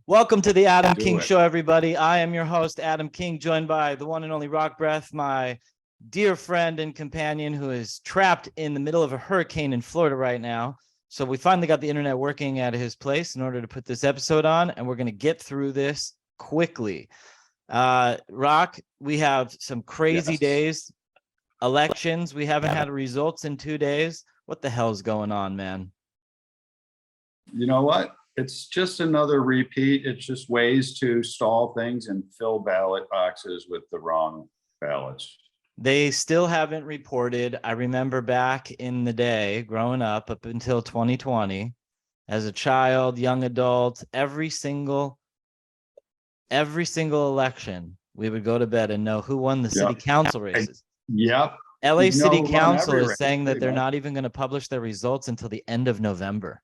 Welcome to the Adam King Show, everybody. I am your host, Adam King, joined by the one and only Rock Breath, my dear friend and companion who is trapped in the middle of a hurricane in Florida right now. So we finally got the internet working at his place in order to put this episode on, and we're going to get through this quickly. Rock, we have some crazy days, elections. We haven't had results in 2 days. What the hell's going on, man? You know what? It's just another repeat. It's just ways to stall things and fill ballot boxes with the wrong ballots. They still haven't reported. I remember back in the day, growing up until 2020, as a child, young adult, every single election, we would go to bed and know who won the city council races. Yep. LA City Council is saying that they're not even going to publish their results until the end of November.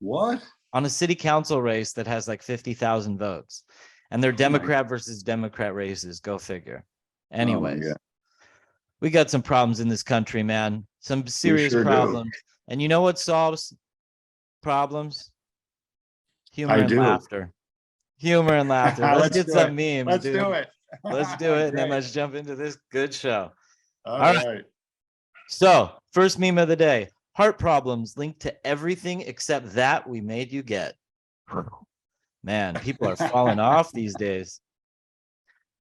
What? On a city council race that has like 50,000 votes, and they're Democrat versus Democrat races. Go figure. Anyways, we got some problems in this country, man. Some serious problems. And you know what solves problems? Humor and laughter. Humor and laughter. Let's get some memes. Let's do it. Let's do it. And then let's jump into this good show. All right. So, first meme of the day. Heart problems linked to everything except that we made you get. Man, people are falling off these days.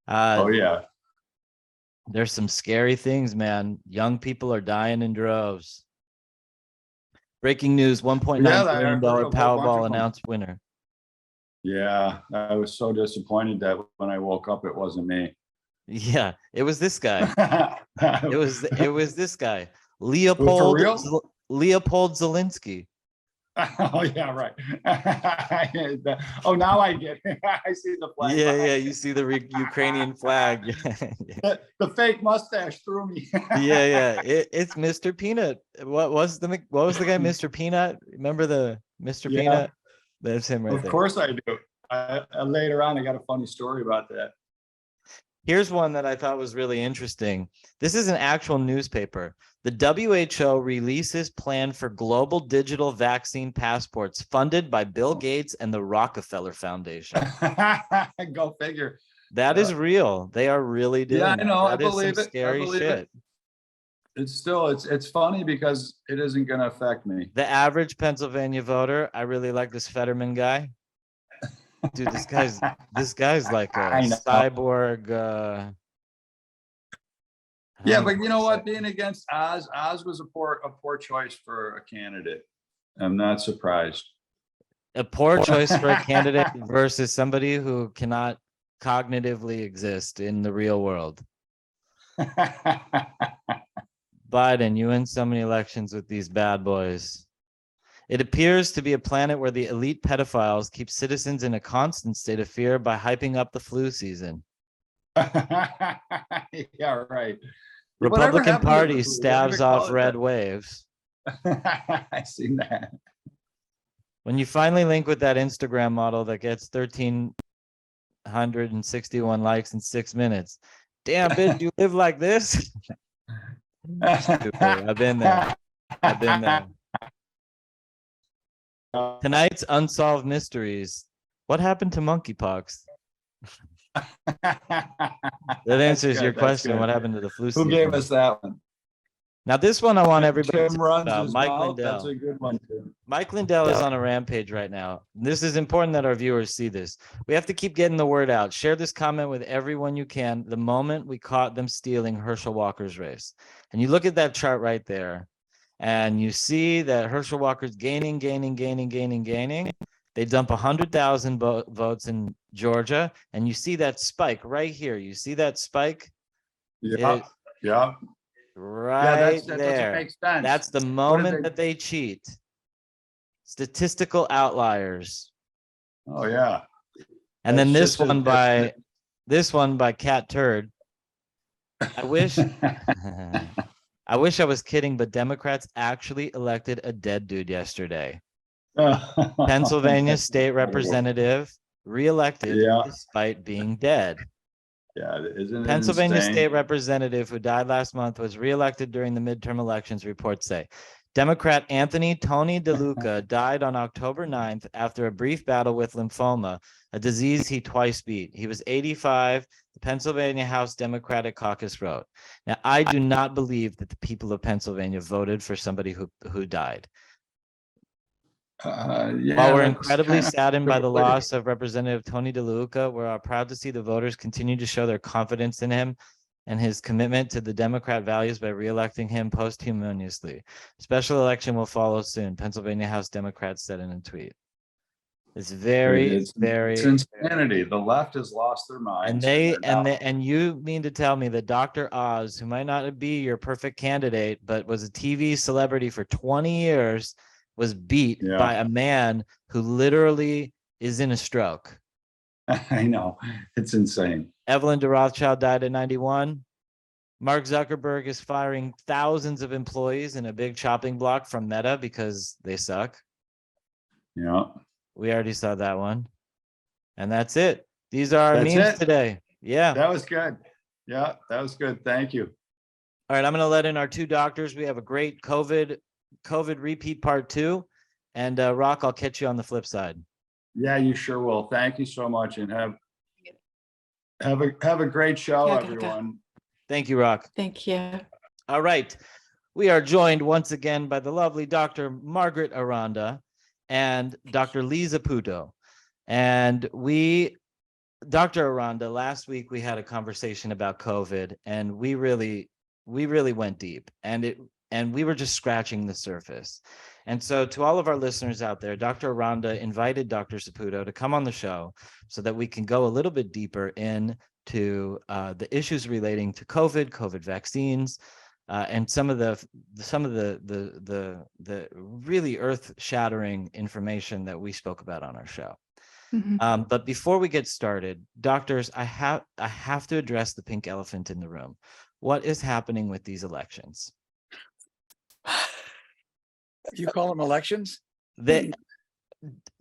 There's some scary things, man. Young people are dying in droves. Breaking news, $1.9 billion Powerball announced winner. Yeah, I was so disappointed that when I woke up, it wasn't me. Yeah, it was this guy. it was this guy. Leopold Zelensky. Oh yeah, right. Oh, now I get it. I see the flag. Yeah, you see the Ukrainian flag. The fake mustache threw me. Yeah. It's Mr. Peanut. What was the guy, Mr. Peanut? Remember the Mr. Peanut? That's him right there. Of course I do. Later on, I got a funny story about that. Here's one that I thought was really interesting. This is an actual newspaper. The WHO releases plan for global digital vaccine passports funded by Bill Gates and the Rockefeller Foundation. Go figure. That is real. They are really doing I know. That I believe it. Scary shit. It's funny because it isn't going to affect me. The average Pennsylvania voter, I really like this Fetterman guy. Dude, this guy's like a cyborg. Yeah, but you know what? Being against Oz was a poor choice for a candidate. I'm not surprised. A poor choice for a candidate versus somebody who cannot cognitively exist in the real world. Biden, you win so many elections with these bad boys. It appears to be a planet where the elite pedophiles keep citizens in a constant state of fear by hyping up the flu season. Yeah, right. Republican Party stabs off red waves. I seen that. When you finally link with that Instagram model that gets 1,361 likes in 6 minutes. Damn, bitch, you live like this? I've been there. Tonight's unsolved mysteries. What happened to monkeypox? That answers your question. What happened to the flu season? Who gave us that one? Now, this one I want everybody to know about. Mike Lindell. That's a good one, too. Mike Lindell is on a rampage right now. This is important that our viewers see this. We have to keep getting the word out. Share this comment with everyone you can the moment we caught them stealing Herschel Walker's race. And you look at that chart right there, and you see that Herschel Walker's gaining. They dump 100,000 votes in Georgia, and you see that spike right here. You see that spike? Yeah. Right that there. Makes sense. That's the moment that they cheat. Statistical outliers. Oh yeah. And then this one by Cat Turd. I wish I was kidding, but Democrats actually elected a dead dude yesterday. Pennsylvania state representative reelected despite being dead. Yeah, isn't it Pennsylvania insane? state representative who died last month was reelected during the midterm elections, reports say. Democrat Anthony Tony DeLuca died on October 9th after a brief battle with lymphoma, a disease he twice beat. He was 85, the Pennsylvania House Democratic Caucus wrote. Now, I do not believe that the people of Pennsylvania voted for somebody who died. Yeah, While we're that's incredibly kind of saddened by the silly. loss of Representative Tony DeLuca, we're proud to see the voters continue to show their confidence in him and his commitment to the Democrat values by reelecting him posthumously. Special election will follow soon, Pennsylvania House Democrats said in a tweet. It's It's very insanity. The left has lost their minds. And you mean to tell me that Dr. Oz, who might not be your perfect candidate, but was a TV celebrity for 20 years, was beat by a man who literally is in a stroke. I know, it's insane. Evelyn de Rothschild died at 91. Mark Zuckerberg is firing thousands of employees in a big chopping block from Meta because they suck. Yeah. We already saw that one. And that's it. These are our That's memes it. today. Yeah. That was good. Yeah, that was good. Thank you. All right, I'm going to let in our two doctors. We have a great COVID repeat part 2. And Rock, I'll catch you on the flip side. Yeah, you sure will. Thank you so much, and have a great show, everyone. Thank you, Rock. Thank you. All right. We are joined once again by the lovely Dr. Margaret Aranda and Dr. Len Saputo. And Dr. Aranda, last week we had a conversation about COVID, and we really went deep, and we were just scratching the surface. And so to all of our listeners out there, Dr. Aranda invited Dr. Saputo to come on the show so that we can go a little bit deeper into the issues relating to COVID vaccines, and some of the really earth-shattering information that we spoke about on our show. Mm-hmm. But before we get started, doctors, I have to address the pink elephant in the room. What is happening with these elections? You call them elections?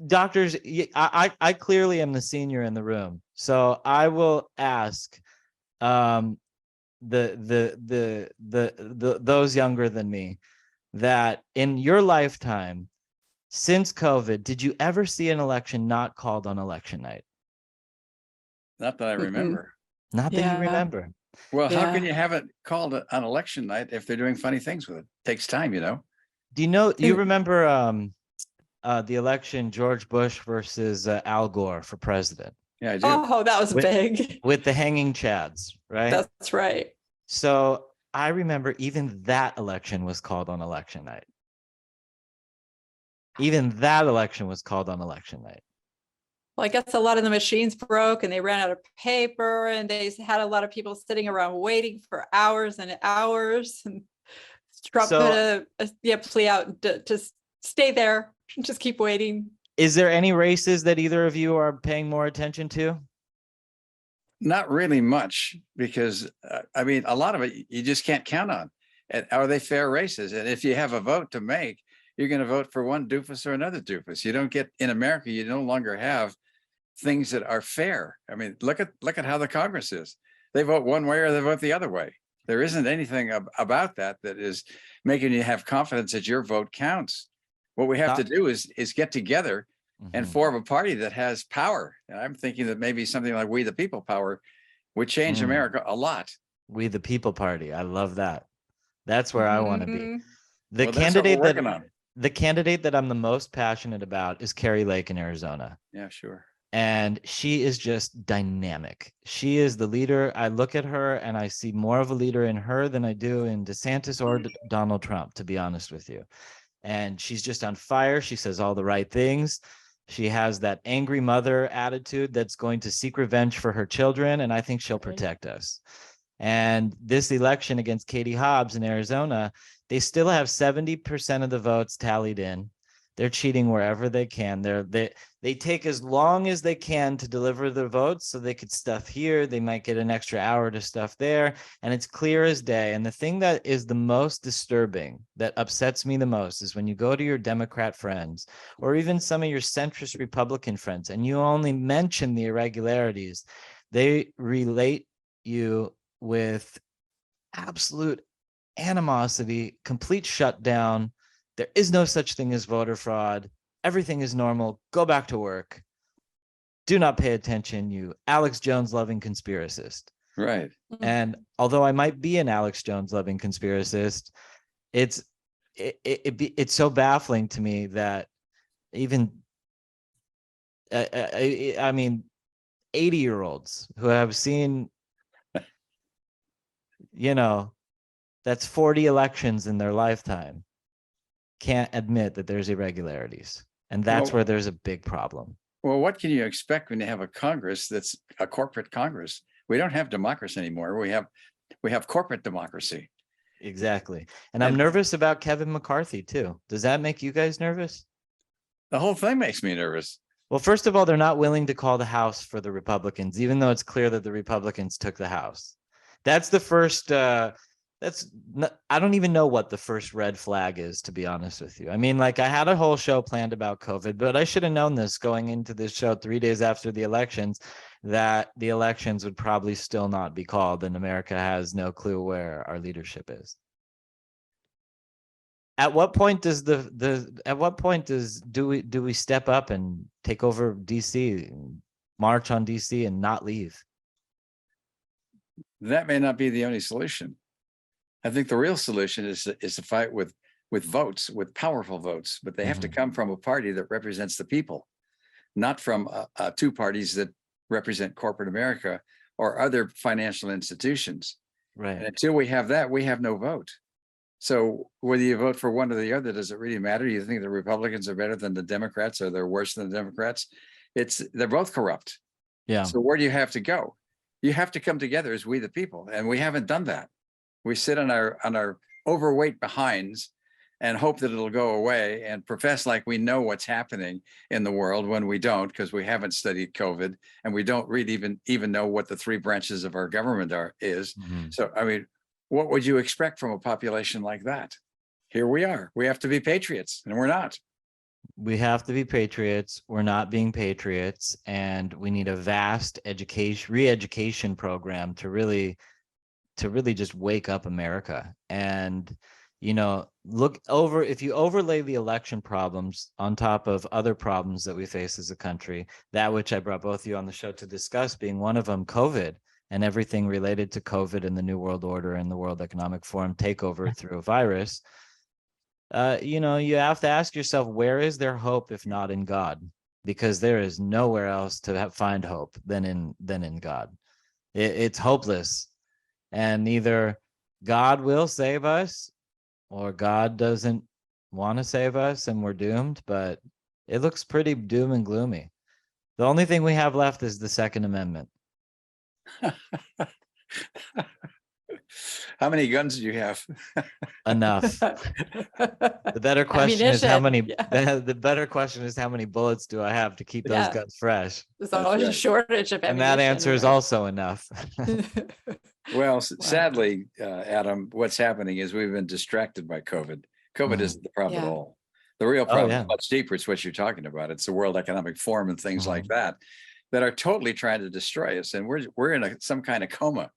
Doctors, I clearly am the senior in the room, so I will ask those younger than me that in your lifetime since COVID, did you ever see an election not called on election night? Not that I remember. Not that you remember. Well, how can you have it called on election night if they're doing funny things with it? Takes time, you know. Do you remember the election, George Bush versus Al Gore for president? Yeah, I do. Oh, that was big. With the hanging chads, right? That's right. So I remember even that election was called on election night. Even that election was called on election night. Well, I guess a lot of the machines broke and they ran out of paper, and they had a lot of people sitting around waiting for hours and hours. And Trump put a plea out to stay there, just keep waiting. Is there any races that either of you are paying more attention to? Not really much, because I mean, a lot of it you just can't count on. And are they fair races? And if you have a vote to make, you're going to vote for one doofus or another doofus. You don't get, in America, you no longer have things that are fair. I mean, look at how the Congress is. They vote one way or they vote the other way. There isn't anything about that is making you have confidence that your vote counts. What we have to do is get together and form a party that has power. And I'm thinking that maybe something like We the People power would change America a lot. We the People Party. I love that. That's where I want to be. The candidate that I'm the most passionate about is Kari Lake in Arizona. Yeah, sure. And she is just dynamic. She is the leader. I look at her and I see more of a leader in her than I do in DeSantis or Donald Trump, to be honest with you. And she's just on fire. She says all the right things. She has that angry mother attitude that's going to seek revenge for her children. And I think she'll protect us. And this election against Katie Hobbs in Arizona, they still have 70% of the votes tallied in. They're cheating wherever they can. They take as long as they can to deliver the votes, so they could stuff here. They might get an extra hour to stuff there, and it's clear as day. And the thing that is the most disturbing, that upsets me the most, is when you go to your Democrat friends or even some of your centrist Republican friends, and you only mention the irregularities, they relate you with absolute animosity, complete shutdown, There is no such thing as voter fraud. Everything is normal. Go back to work. Do not pay attention, you Alex Jones loving conspiracist. Right. And although I might be an Alex Jones loving conspiracist, it's so baffling to me that even I mean 80-year-olds who have seen, that's 40 elections in their lifetime, can't admit that there's irregularities. And that's where there's a big problem. Well, what can you expect when you have a Congress that's a corporate Congress? We don't have democracy anymore. We have corporate democracy. Exactly. And I'm nervous about Kevin McCarthy too. Does that make you guys nervous? The whole thing makes me nervous. Well, first of all, they're not willing to call the House for the Republicans, even though it's clear that the Republicans took the House. That's the first, I don't even know what the first red flag is, to be honest with you. I mean, like, I had a whole show planned about COVID, but I should have known this going into this show 3 days after the elections, that the elections would probably still not be called, and America has no clue where our leadership is. At what point does do we step up and take over DC, march on DC and not leave? That may not be the only solution. I think the real solution is to fight with votes, with powerful votes, but they have to come from a party that represents the people, not from two parties that represent corporate America or other financial institutions. Right. And until we have that, we have no vote. So whether you vote for one or the other, does it really matter? You think the Republicans are better than the Democrats, or they're worse than the Democrats? They're both corrupt. Yeah. So where do you have to go? You have to come together as we the people, and we haven't done that. We sit on our overweight behinds and hope that it'll go away and profess like we know what's happening in the world, when we don't, because we haven't studied COVID and we don't really even know what the three branches of our government is. So, I mean, what would you expect from a population like that? Here we are. We have to be patriots, and we're not. We have to be patriots. We're not being patriots, and we need a vast re-education program to really just wake up America. And if you overlay the election problems on top of other problems that we face as a country, that which I brought both of you on the show to discuss, being one of them, COVID, and everything related to COVID and the New World Order and the World Economic Forum takeover through a virus, you have to ask yourself, where is there hope if not in God? Because there is nowhere else to find hope than in God. It's hopeless. And either God will save us, or God doesn't want to save us and we're doomed. But it looks pretty doom and gloomy. The only thing we have left is the Second Amendment. How many guns do you have? Enough. The better question is how many. The better question is how many bullets do I have to keep those guns fresh? There's always a shortage of ammunition. And that answer is also enough. Well, sadly, Adam, what's happening is we've been distracted by COVID. COVID isn't the problem at all. The real problem is much deeper. It's what you're talking about. It's the World Economic Forum and things like that are totally trying to destroy us. And we're in some kind of coma.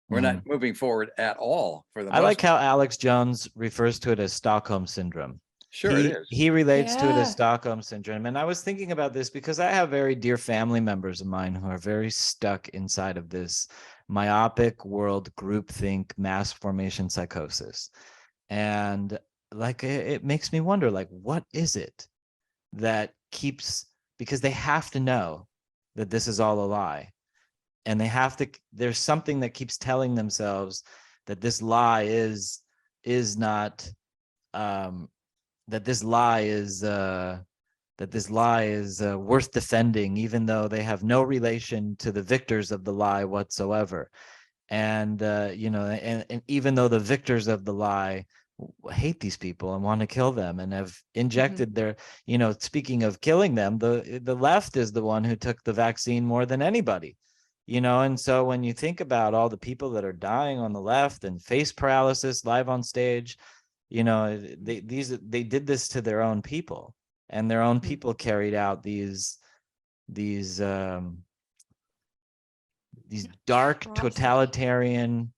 We're not moving forward at all. I like how Alex Jones refers to it as Stockholm Syndrome. Sure, it is. He relates to it as Stockholm Syndrome. And I was thinking about this because I have very dear family members of mine who are very stuck inside of this myopic world groupthink mass formation psychosis. And like, it makes me wonder, like, what is it that keeps, because they have to know that this is all a lie. And there's something that keeps telling themselves that this lie is not, that this lie is worth defending, even though they have no relation to the victors of the lie whatsoever. And, and even though the victors of the lie hate these people and want to kill them and have injected their, speaking of killing them, the left is the one who took the vaccine more than anybody. And so when you think about all the people that are dying on the left and face paralysis live on stage, they did this to their own people, and their own people carried out these dark totalitarian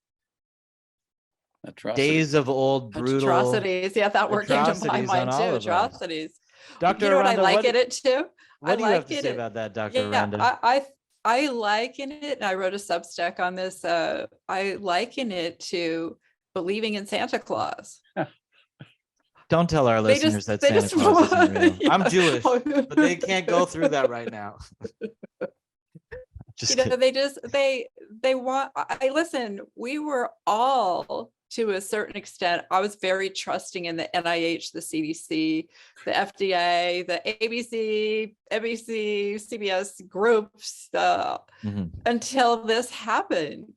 days of old brutal atrocities. Yeah, that word came to my atrocities on mind all too. of us. Atrocities. Dr. You know what I Aranda, liken it to? what do you have to liken say it- about that, Dr. Yeah, Aranda? I liken it, and I wrote a Substack on this. I liken it to believing in Santa Claus. Don't tell our They listeners that they Santa Claus isn't real. yeah. I'm Jewish, but they can't go through that right now. Just You know, kidding. they want, I listen, we were all to a certain extent. I was very trusting in the NIH, the CDC, the FDA, the ABC, NBC, CBS groups, Mhm. until this happened.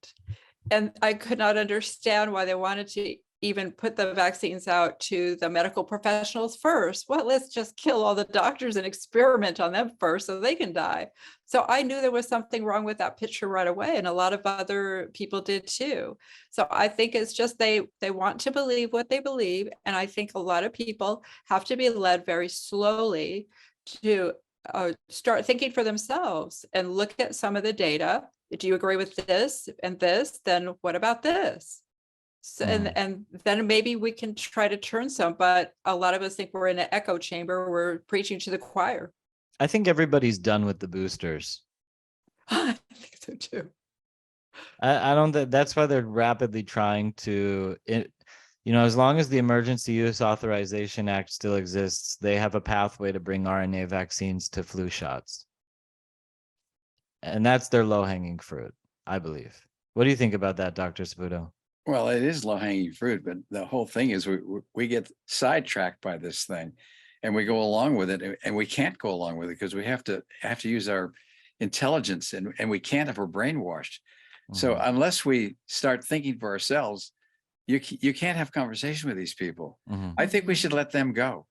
And I could not understand why they wanted to even put the vaccines out to the medical professionals first. Well, let's just kill all the doctors and experiment on them first so they can die. So I knew there was something wrong with that picture right away. And a lot of other people did too. So I think it's just they want to believe what they believe. And I think a lot of people have to be led very slowly to start thinking for themselves and look at some of the data. Do you agree with this and this? Then what about this? So, and then maybe we can try to turn some, but a lot of us think we're in an echo chamber. We're preaching to the choir. I think everybody's done with the boosters. I think so too. I don't think that's why they're rapidly trying to, as long as the Emergency Use Authorization Act still exists, they have a pathway to bring RNA vaccines to flu shots. And that's their low-hanging fruit, I believe. What do you think about that, Dr. Saputo? Well, it is low hanging fruit, but the whole thing is we get sidetracked by this thing, and we go along with it, and we can't go along with it because we have to use our intelligence, and we can't if we're brainwashed. So unless we start thinking for ourselves, you can't have conversation with these people. I think we should let them go.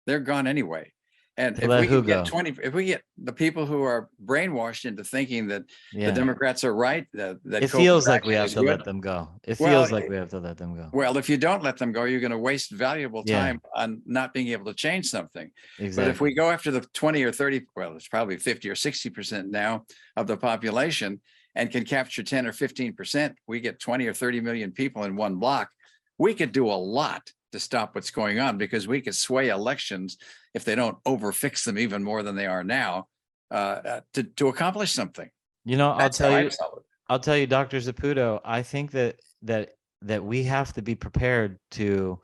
They're gone anyway. And if we can get if we get the people who are brainwashed into thinking that the Democrats are right, that it feels like we have to let them go. It feels like we have to let them go. Well, if you don't let them go, you're going to waste valuable time on not being able to change something. Exactly. But if we go after the 20 or 30, well, it's probably 50 or 60% now of the population, and can capture 10 or 15%, we get 20 or 30 million people in one block. We could do a lot to stop what's going on, because we could sway elections if they don't overfix them even more than they are now, to accomplish something. I'll tell you, Dr. Saputo, I think that we have to be prepared to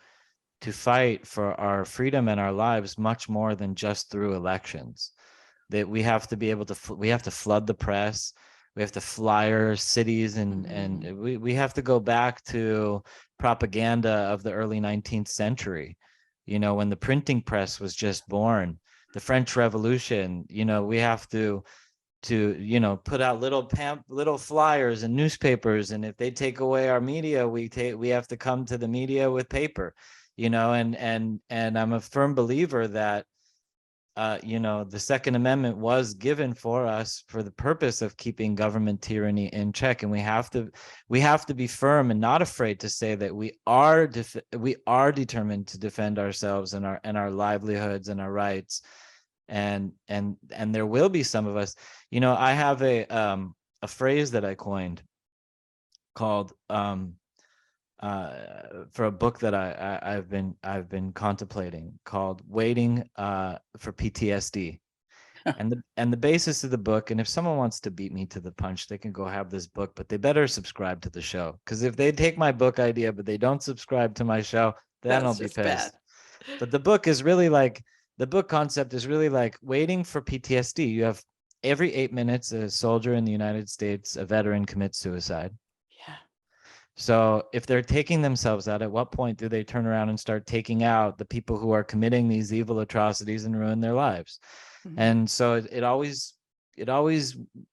fight for our freedom and our lives much more than just through elections. That we have to be able to, we have to flood the press. We have to flyer cities, and we have to go back to propaganda of the early 19th century, when the printing press was just born, the French Revolution. We have to put out little flyers and newspapers, and if they take away our media, we have to come to the media with paper, and I'm a firm believer that the Second Amendment was given for us for the purpose of keeping government tyranny in check, and we have to be firm and not afraid to say that we are determined to defend ourselves and our livelihoods and our rights, and there will be some of us. I have a phrase that I coined called for a book that I've been contemplating, called Waiting for PTSD. and the basis of the book, and if someone wants to beat me to the punch, they can go have this book, but they better subscribe to the show, because if they take my book idea but they don't subscribe to my show, then I'll be pissed. Bad. But the book is really like, the book concept is really like waiting for PTSD. You have every 8 minutes a soldier in the United States, a veteran, commits suicide. So if they're taking themselves out, at what point do they turn around and start taking out the people who are committing these evil atrocities and ruin their lives? And so it always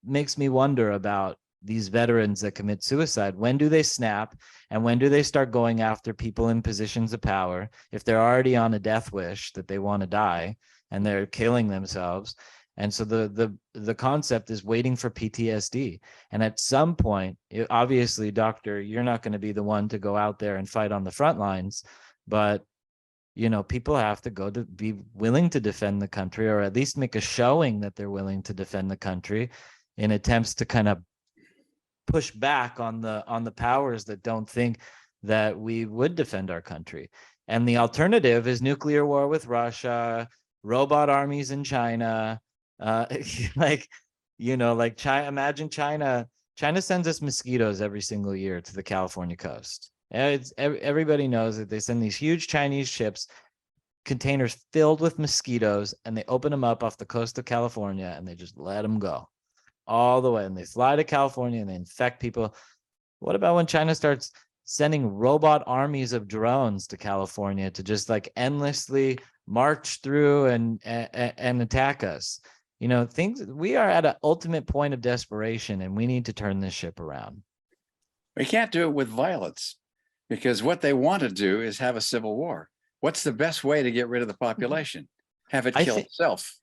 makes me wonder about these veterans that commit suicide. When do they snap, and when do they start going after people in positions of power if they're already on a death wish that they want to die and they're killing themselves? And so the concept is waiting for PTSD. And at some point, obviously, doctor, you're not going to be the one to go out there and fight on the front lines, but people have to go to be willing to defend the country, or at least make a showing that they're willing to defend the country, in attempts to kind of push back on the powers that don't think that we would defend our country. And the alternative is nuclear war with Russia, robot armies in China, like, like China. Imagine China. China sends us mosquitoes every single year to the California coast. Everybody knows that they send these huge Chinese ships, containers filled with mosquitoes, and they open them up off the coast of California and they just let them go all the way. And they fly to California and they infect people. What about when China starts sending robot armies of drones to California to just like endlessly march through and attack us? We are at an ultimate point of desperation, and we need to turn this ship around. We can't do it with violence, because what they want to do is have a civil war. What's the best way to get rid of the population? Have it kill itself.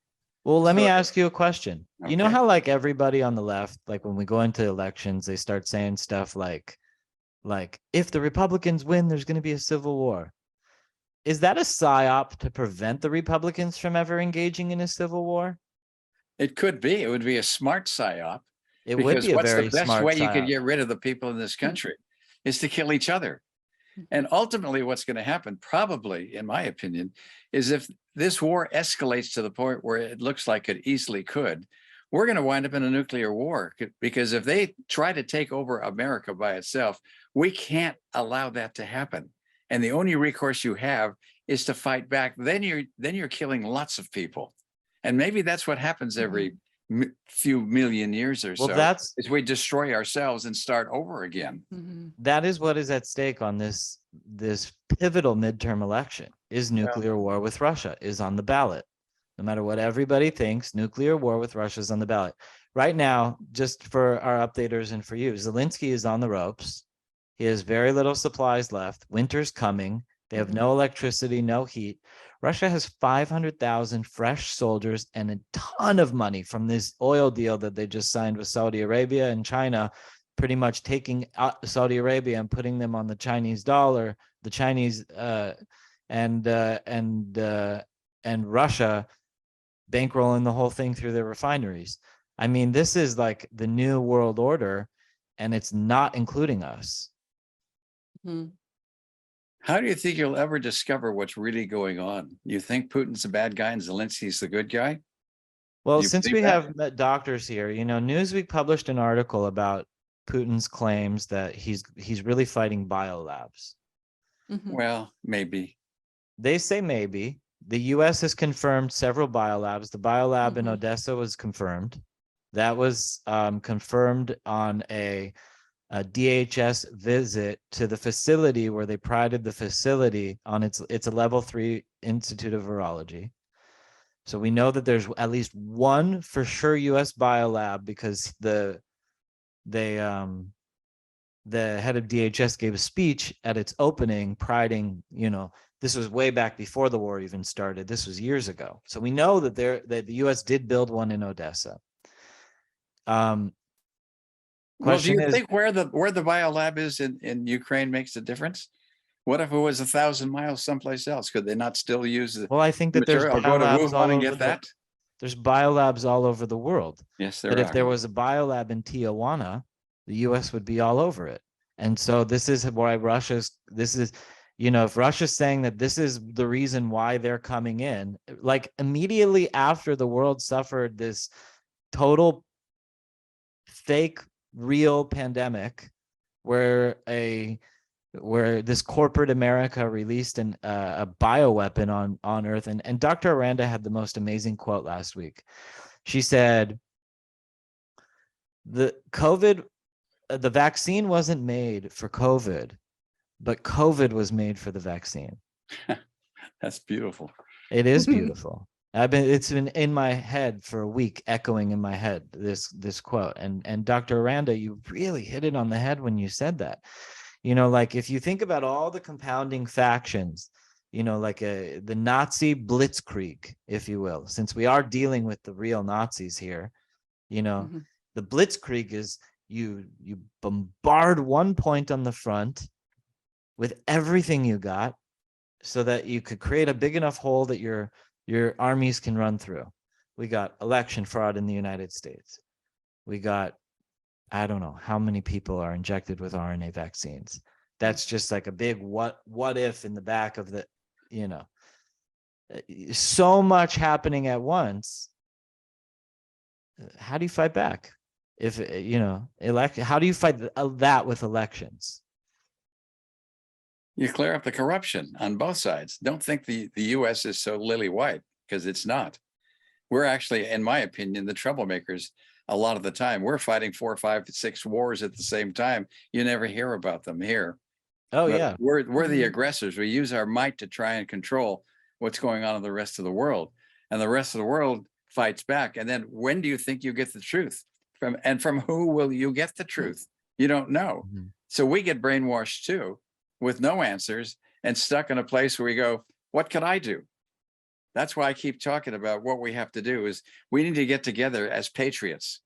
Well, let me ask you a question. Okay. You know how like everybody on the left, like when we go into elections, they start saying stuff like if the Republicans win, there's going to be a civil war. Is that a psyop to prevent the Republicans from ever engaging in a civil war? It could be. It would be a smart psyop. It would be a very what's the best smart way you could psyop. get rid of the people in this country is to kill each other. And ultimately, what's going to happen, probably, in my opinion, is if this war escalates to the point where it looks like it easily could, we're going to wind up in a nuclear war. Because if they try to take over America by itself, we can't allow that to happen. And the only recourse you have is to fight back. Then you're killing lots of people. And maybe that's what happens every few million years or so. Is we destroy ourselves and start over again. That is what is at stake on this pivotal midterm election. Is nuclear war with Russia is on the ballot. No matter what everybody thinks, nuclear war with Russia is on the ballot. Right now, just for our updaters and for you, Zelensky is on the ropes. He has very little supplies left. Winter's coming. They have no electricity, no heat. Russia has 500,000 fresh soldiers and a ton of money from this oil deal that they just signed with Saudi Arabia and China, pretty much taking out Saudi Arabia and putting them on the Chinese dollar, the Chinese and Russia bankrolling the whole thing through their refineries. I mean, this is like the new world order, and it's not including us. How do you think you'll ever discover what's really going on? You think Putin's the bad guy and Zelensky's the good guy? Well, since we have doctors here, Newsweek published an article about Putin's claims that he's really fighting biolabs. Well, maybe. They say maybe. The U.S. has confirmed several biolabs. The biolab in Odessa was confirmed. That was confirmed on a DHS visit to the facility where they prided the facility on it's a level 3 Institute of Virology. So we know that there's at least one for sure U.S. biolab, because the head of DHS gave a speech at its opening priding, this was way back before the war even started. This was years ago. So we know that the U.S. did build one in Odessa. Well, do you think where the biolab is in Ukraine makes a difference? What if it was 1,000 miles someplace else? Could they not still use the Well, I think that there's biolabs all over there's biolabs all over the world. Yes, there are. But if there was a biolab in Tijuana, the U.S. would be all over it. And so this is why if Russia's saying that this is the reason why they're coming in, like immediately after the world suffered this total fake real pandemic where this corporate America released a bioweapon on Earth. And Dr. Aranda had the most amazing quote last week. She said, the vaccine wasn't made for COVID, but COVID was made for the vaccine. That's beautiful. It is beautiful. It's been in my head for a week, echoing in my head, this quote. And Dr. Aranda, you really hit it on the head when you said that. Like if you think about all the compounding factions, like the Nazi blitzkrieg, if you will, since we are dealing with the real Nazis here, the blitzkrieg is you bombard one point on the front with everything you got so that you could create a big enough hole that your armies can run through. We got election fraud in the United States. We got, I don't know how many people are injected with RNA vaccines. That's just like a big what if in the back of the, so much happening at once. How do you fight back? If, how do you fight that with elections? You clear up the corruption on both sides. Don't think the US is so lily white, because it's not. We're actually, in my opinion, the troublemakers a lot of the time. We're fighting 4, 5, 6 wars at the same time. You never hear about them here. Oh, But yeah. we're the aggressors. We use our might to try and control what's going on in the rest of the world. And the rest of the world fights back. And then when do you think you get the truth? From who will you get the truth? You don't know. Mm-hmm. So we get brainwashed too, with no answers and stuck in a place where we go, what can I do? That's why I keep talking about what we have to do is we need to get together as patriots.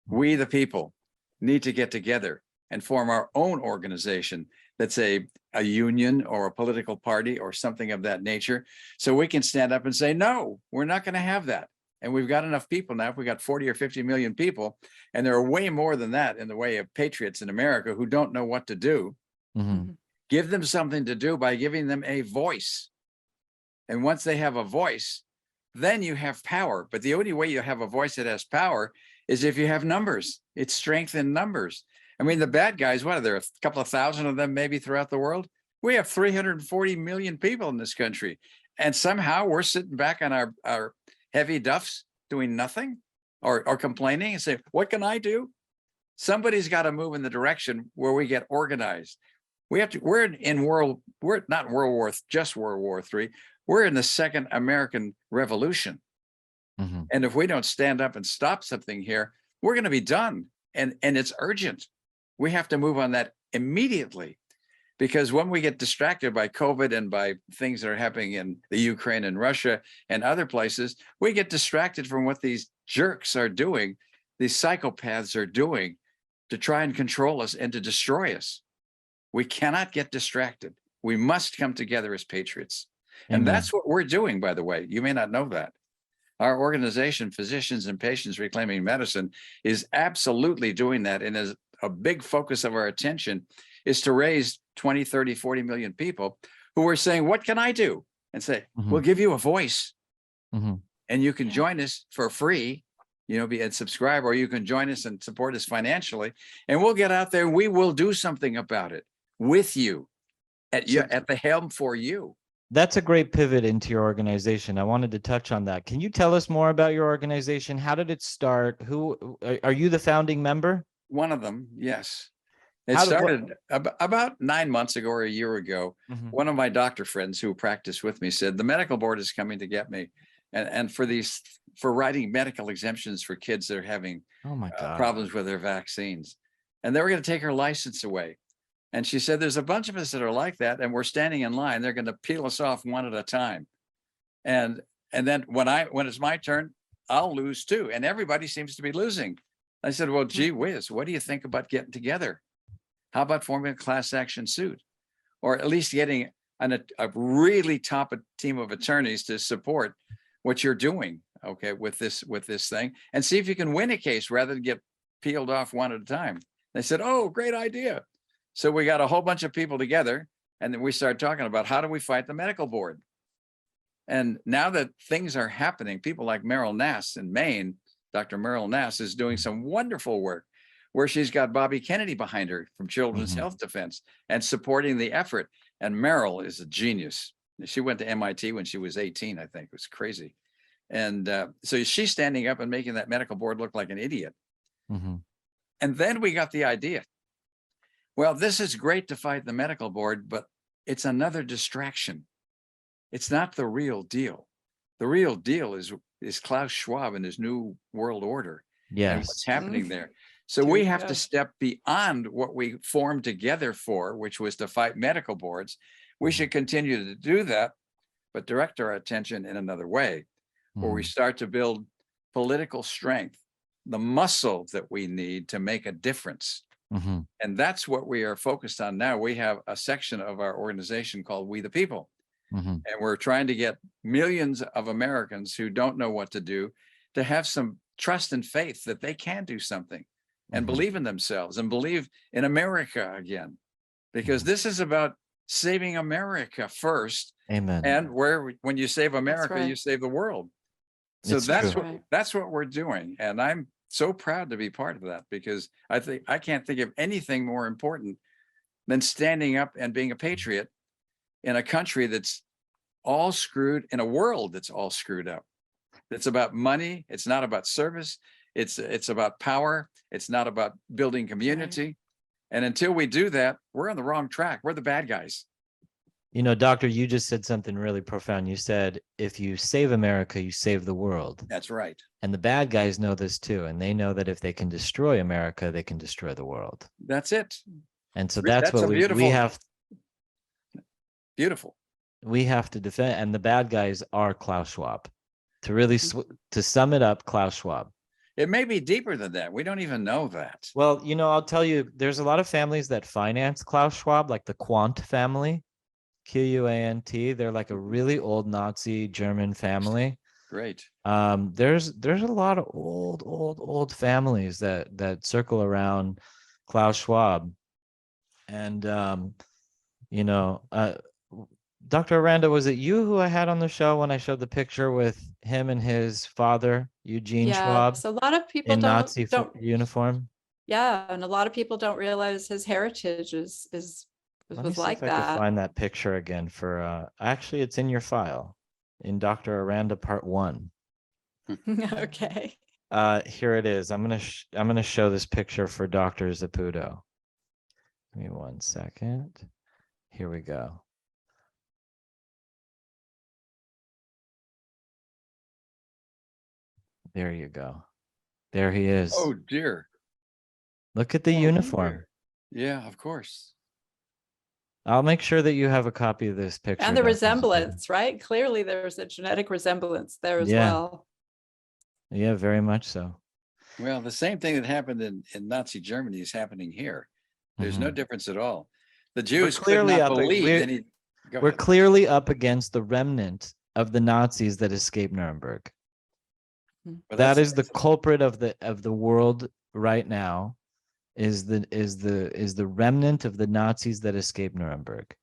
We, the people, need to get together and form our own organization that's a union or a political party or something of that nature. So we can stand up and say, no, we're not going to have that. And we've got enough people now. If we got 40 or 50 million people, and there are way more than that in the way of patriots in America who don't know what to do, give them something to do by giving them a voice. And once they have a voice, then you have power. But the only way you have a voice that has power is if you have numbers. It's strength in numbers. I mean, the bad guys, what are there? A couple of thousand of them maybe throughout the world? We have 340 million people in this country. And somehow we're sitting back on our heavy duffs doing nothing or complaining and say, what can I do? Somebody's got to move in the direction where we get organized. We're not in World War, just World War III. We're in the second American Revolution. And if we don't stand up and stop something here, we're going to be done. And it's urgent. We have to move on that immediately, because when we get distracted by COVID and by things that are happening in the Ukraine and Russia and other places, we get distracted from what these jerks are doing, these psychopaths are doing to try and control us and to destroy us. We cannot get distracted. We must come together as patriots. And that's what we're doing, by the way. You may not know that. Our organization, Physicians and Patients Reclaiming Medicine, is absolutely doing that. And is a big focus of our attention is to raise 20, 30, 40 million people who are saying, what can I do? And say, we'll give you a voice. And you can join us for free, be a subscriber, or you can join us and support us financially. And we'll get out there and we will do something about it with you at the helm for you. That's a great pivot into your organization. I wanted to touch on that. Can you tell us more about your organization? How did it start? Who are you the founding member? One of them, yes. It started about 9 months ago or a year ago. One of my doctor friends who practiced with me said, the medical board is coming to get me. And for writing medical exemptions for kids that are having problems with their vaccines. And they were going to take her license away. And she said, there's a bunch of us that are like that. And we're standing in line. They're going to peel us off one at a time. And then when it's my turn, I'll lose too. And everybody seems to be losing. I said, well, gee whiz, what do you think about getting together? How about forming a class action suit? Or at least getting a really top team of attorneys to support what you're doing, okay, with this thing, and see if you can win a case rather than get peeled off one at a time. They said, oh, great idea. So we got a whole bunch of people together, and then we started talking about how do we fight the medical board? And now that things are happening, people like Meryl Nass in Maine, Dr. Meryl Nass is doing some wonderful work where she's got Bobby Kennedy behind her from Children's Health Defense and supporting the effort. And Meryl is a genius. She went to MIT when she was 18, I think. It was crazy. And so she's standing up and making that medical board look like an idiot. And then we got the idea. Well, this is great to fight the medical board, but it's another distraction. It's not the real deal. The real deal is Klaus Schwab and his new world order. And what's happening there. So we have to step beyond what we formed together for, which was to fight medical boards. We should continue to do that, but direct our attention in another way, where we start to build political strength, the muscle that we need to make a difference. And that's what we are focused on now. We have a section of our organization called We the People. And we're trying to get millions of Americans who don't know what to do to have some trust and faith that they can do something and believe in themselves and believe in America again. because this is about saving America first. Amen. And when you save America, right. you save the world. So It's that's true. what that's what we're doing. And I'm so proud to be part of that, because I can't think of anything more important than standing up and being a patriot in a country that's all screwed, in a world that's all screwed up. It's about money. It's not about service. It's about power. It's not about building community. And until we do that, we're on the wrong track. We're the bad guys. You know, Doctor, you just said something really profound. You said, if you save America, you save the world. That's right. And the bad guys know this too. And they know that if they can destroy America, they can destroy the world. That's it. And so that's what we have. Beautiful. We have to defend. And the bad guys are Klaus Schwab. To really, to sum it up, Klaus Schwab. It may be deeper than that. We don't even know that. Well, you know, I'll tell you, there's a lot of families that finance Klaus Schwab, like the Quant family, Quant. They're like a really old Nazi German family. Great. There's a lot of old families that circle around Klaus Schwab. And you know, Dr. Aranda, was it you who I had on the show when I showed the picture with him and his father, Eugene Schwab, So a lot of people in Nazi don't uniform? Yeah, and a lot of people don't realize his heritage Let me was see like if I can that. find that picture again for actually it's in your file in Dr. Aranda part 1. Okay. Here it is. I'm gonna show this picture for Dr. Saputo. Give me 1 second. Here we go. There you go. There he is. Oh dear. Look at the Oh, uniform. dear. Yeah, of course. I'll make sure that you have a copy of this picture. And the Dr. Saputo. resemblance, right? Clearly there's a genetic resemblance there as Yeah. well. Yeah, very much so. Well, the same thing that happened in Nazi Germany is happening here. There's no difference at all. The Jews clearly could not up- believe we're- any. Go We're ahead. clearly up against the remnant of the Nazis that escaped Nuremberg. Well, That that's- is the culprit of the world right now. Is the remnant of the Nazis that escaped Nuremberg.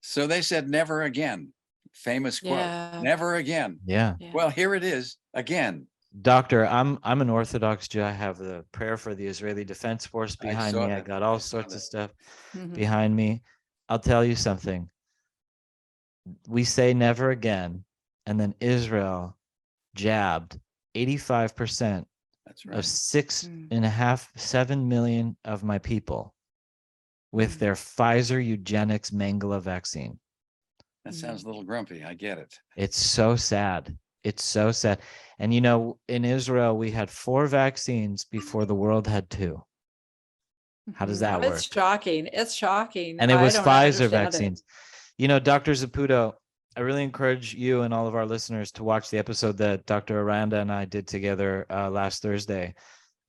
So they said never again. Famous quote. Yeah. Never again. Yeah. Yeah. Well, here it is again. Doctor, I'm an Orthodox Jew. I have the prayer for the Israeli Defense Force I behind saw me. I that. got I all saw sorts of that. stuff Mhm. behind me. I'll tell you something. We say never again, and then Israel jabbed 85% That's of right. 7 million of my people with their Pfizer eugenics Mengele vaccine. That sounds a little grumpy. I get it. It's so sad. It's so sad. And you know, in Israel, we had 4 vaccines before the world had 2. How does that work? It's shocking. It's shocking. And it I was don't Pfizer understand it. vaccines. You know, Dr. Saputo, I really encourage you and all of our listeners to watch the episode that Dr. Aranda and I did together last Thursday.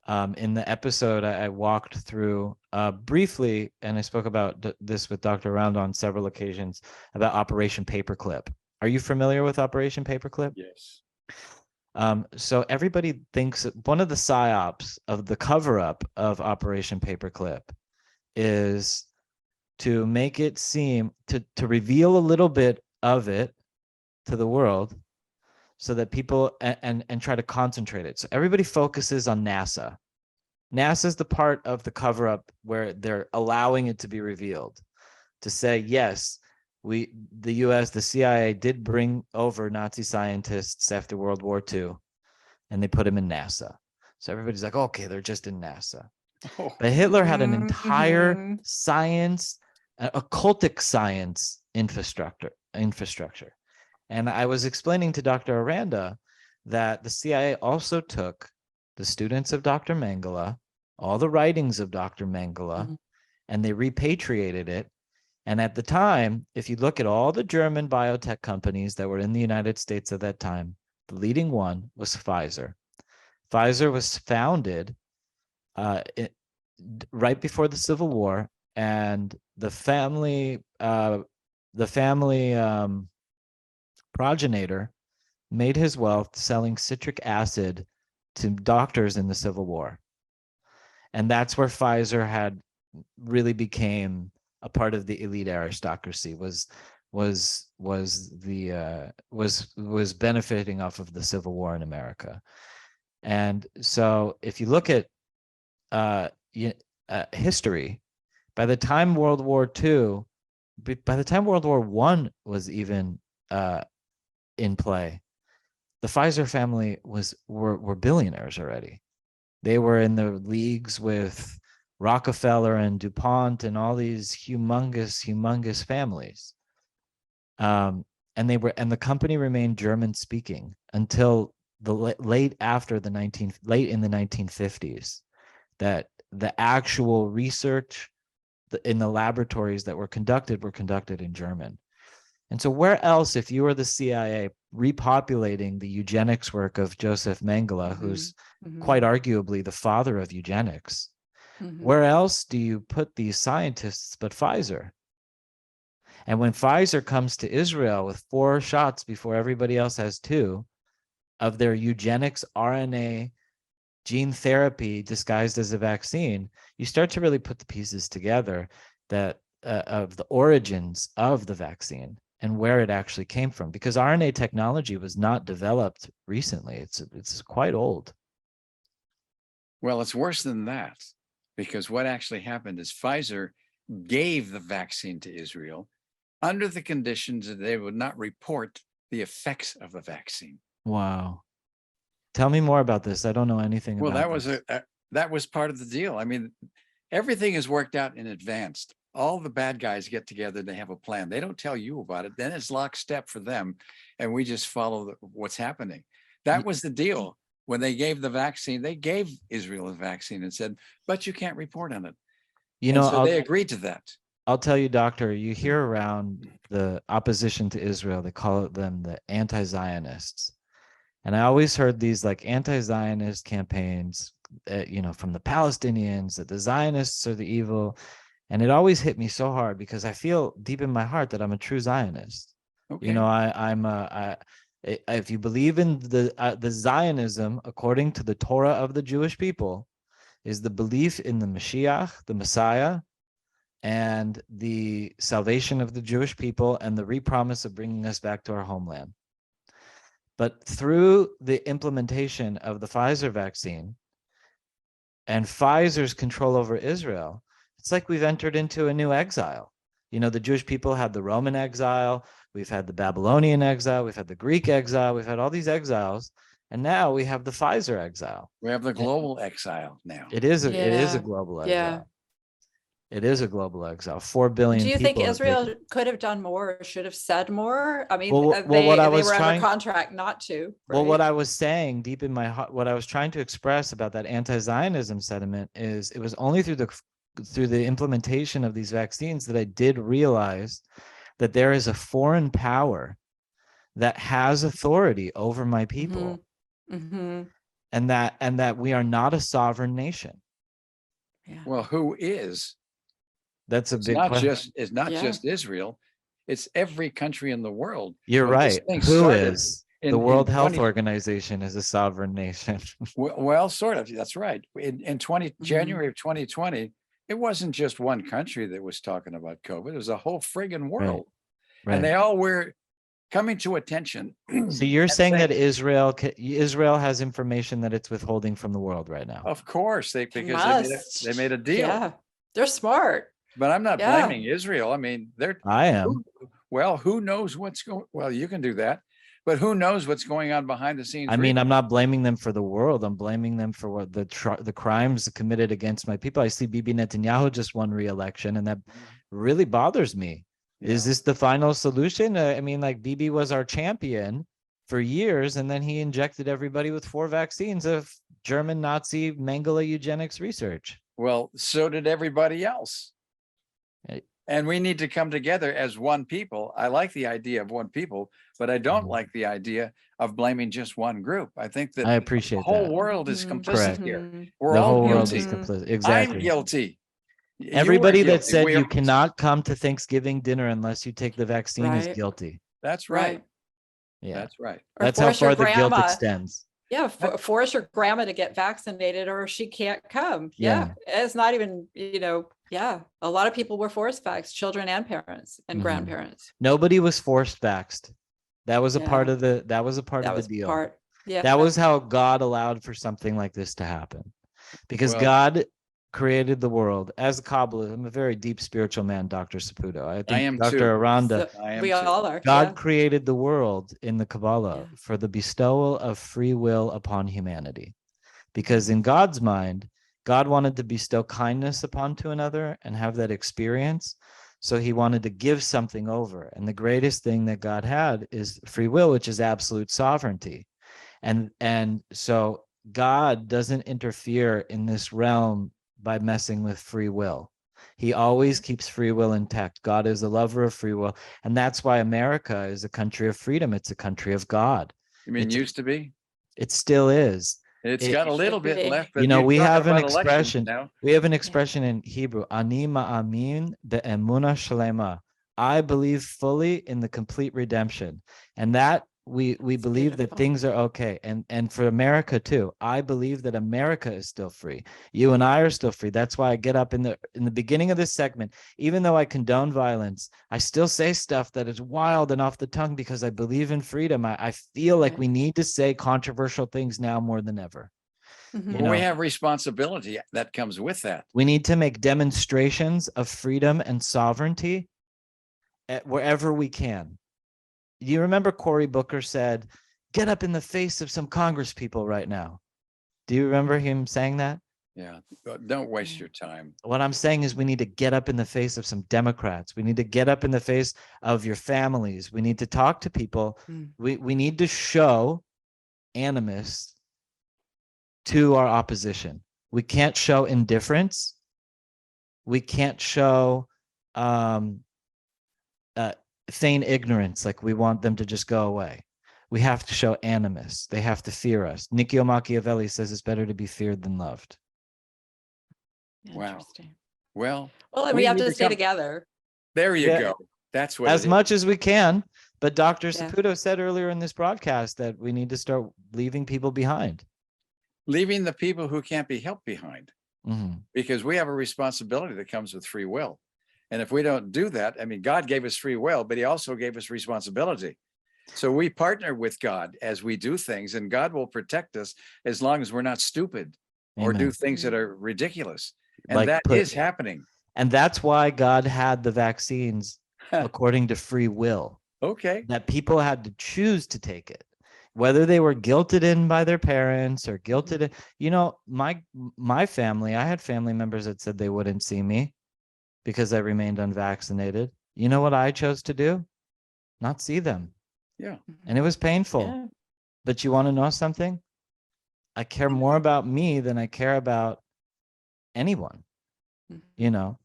In the episode, I walked through briefly, and I spoke about this with Dr. Aranda on several occasions, about Operation Paperclip. Are you familiar with Operation Paperclip? Yes. So everybody thinks that one of the psyops of the cover-up of Operation Paperclip is to make it seem, to reveal a little bit of it to the world so that people and try to concentrate it. So everybody focuses on NASA. NASA is the part of the cover-up where they're allowing it to be revealed, to say, yes, the US, the CIA did bring over Nazi scientists after World War II, and they put them in NASA. So everybody's like, okay, they're just in NASA. Oh, But Hitler had an entire Mhm. science, occultic science infrastructure. And I was explaining to Dr. Aranda that the CIA also took the students of Dr. Mengele, all the writings of Dr. Mengele, Mhm. and they repatriated it. And at the time, if you look at all the German biotech companies that were in the United States at that time, the leading one was Pfizer. Pfizer was founded right before the Civil War, and the family progenitor made his wealth selling citric acid to doctors in the Civil War. And that's where Pfizer had really became a part of the elite aristocracy, was benefiting off of the Civil War in America. And so if you look at history, by the time World War II, by the time World War I was even in play, the Pfizer family were billionaires already. They were in the leagues with Rockefeller and DuPont and all these humongous families. And the company remained German speaking until the late in the 1950s, that the actual research in the laboratories that were conducted in German. And so where else, if you were the CIA repopulating the eugenics work of Joseph Mengele, who's quite arguably the father of eugenics, where else do you put these scientists but Pfizer? And when Pfizer comes to Israel with 4 shots before everybody else has 2 of their eugenics RNA gene therapy disguised as a vaccine, you start to really put the pieces together that of the origins of the vaccine and where it actually came from. Because RNA technology was not developed recently. It's quite old. Well, it's worse than that, because what actually happened is Pfizer gave the vaccine to Israel under the conditions that they would not report the effects of the vaccine. Wow. Tell me more about this. I don't know anything Well, about that was part of the deal. I mean, everything is worked out in advance. All the bad guys get together, they have a plan. They don't tell you about it. Then it's lockstep for them. And we just follow what's happening. That was the deal. When they gave the vaccine, they gave Israel a vaccine and said, but you can't report on it. So they agreed to that. I'll tell you, Doctor, you hear around the opposition to Israel, they call them the anti-Zionists. And I always heard these like anti-Zionist campaigns, from the Palestinians, that the Zionists are the evil. And it always hit me so hard because I feel deep in my heart that I'm a true Zionist. Okay. If you believe in the Zionism, according to the Torah of the Jewish people, is the belief in the Mashiach, the Messiah, and the salvation of the Jewish people and the repromise of bringing us back to our homeland. But through the implementation of the Pfizer vaccine and Pfizer's control over Israel, it's like we've entered into a new exile. The Jewish people had the Roman exile, we've had the Babylonian exile, we've had the Greek exile, we've had all these exiles, and now we have the Pfizer exile. We have the global exile now. It is a global exile. Yeah. It is a global exile. 4 billion. Do you think Israel could have done more or should have said more? I mean, they were under contract not to. Right? Well, what I was saying deep in my heart, what I was trying to express about that anti-Zionism sentiment is it was only through the implementation of these vaccines that I did realize that there is a foreign power that has authority over my people, and that we are not a sovereign nation. Yeah. Well, who is? That's a big question. It's not just Israel. It's every country in the world. You're right. Who is? The World Health Organization is a sovereign nation. Well, sort of. That's right. In January of 2020, it wasn't just one country that was talking about COVID. It was a whole friggin' world. Right. And they all were coming to attention. So you're saying that Israel has information that it's withholding from the world right now? Of course, because they made a deal. Yeah, they're smart. But I'm not blaming Israel. I mean, I am. Who knows what's going? Well, you can do that, but who knows what's going on behind the scenes? I mean, I'm not blaming them for the world. I'm blaming them for what the crimes committed against my people. I see Bibi Netanyahu just won re-election, and that really bothers me. Yeah. Is this the final solution? I mean, like Bibi was our champion for years, and then he injected everybody with 4 vaccines of German Nazi Mengele eugenics research. Well, so did everybody else. And we need to come together as one people. I like the idea of one people, but I don't like the idea of blaming just one group. I think that I appreciate the whole world is complicit here. We're the all whole guilty. World is complicit. Exactly. I'm guilty. Everybody that said you cannot come to Thanksgiving dinner unless you take the vaccine is guilty. That's right. Yeah, that's right. That's how far the guilt extends. Yeah, force your grandma to get vaccinated or she can't come. Yeah. It's not even, a lot of people were forced vaxxed, children and parents and grandparents. Nobody was forced vaxxed. That was a part of the deal. That was how God allowed for something like this to happen. Because God created the world. As a Kabbalist, I'm a very deep spiritual man, Dr. Saputo. I think am Dr. too. Aranda, We all are. God created the world in the Kabbalah for the bestowal of free will upon humanity. Because in God's mind, God wanted to bestow kindness upon to another and have that experience. So he wanted to give something over. And the greatest thing that God had is free will, which is absolute sovereignty. And so God doesn't interfere in this realm by messing with free will. He always keeps free will intact. God is a lover of free will. And that's why America is a country of freedom. It's a country of God. You mean used to be? It still is. It's got a little bit left. But we have an expression. We have an expression in Hebrew, Ani ma'amin be'emuna shlema. I believe fully in the complete redemption. And that we believe that things are okay. And for America too, I believe that America is still free. You and I are still free. That's why I get up in the beginning of this segment, even though I condone violence, I still say stuff that is wild and off the tongue because I believe in freedom. I feel like we need to say controversial things now more than ever. Well, we have responsibility that comes with that. We need to make demonstrations of freedom and sovereignty wherever we can. Do you remember Cory Booker said, get up in the face of some Congress people right now? Do you remember him saying that? Yeah, don't waste your time. What I'm saying is we need to get up in the face of some Democrats. We need to get up in the face of your families. We need to talk to people. We need to show animus to our opposition. We can't show indifference. We can't show feign ignorance, like we want them to just go away. We have to show animus. They have to fear us. Niccolo Machiavelli says it's better to be feared than loved. Wow. Well, and we have to stay together. There you go. That's what as much as we can. But Dr. Saputo said earlier in this broadcast that we need to start leaving people behind. Leaving the people who can't be helped behind. Because we have a responsibility that comes with free will. And if we don't do that, I mean, God gave us free will, but he also gave us responsibility. So we partner with God as we do things, and God will protect us as long as we're not stupid or do things that are ridiculous. And that is happening. And that's why God had the vaccines according to free will. Okay. That people had to choose to take it, whether they were guilted in by their parents or guilted in. My family, I had family members that said they wouldn't see me because I remained unvaccinated. You know what I chose to do? Not see them. Yeah. And it was painful. Yeah. But you want to know something? I care more about me than I care about anyone, and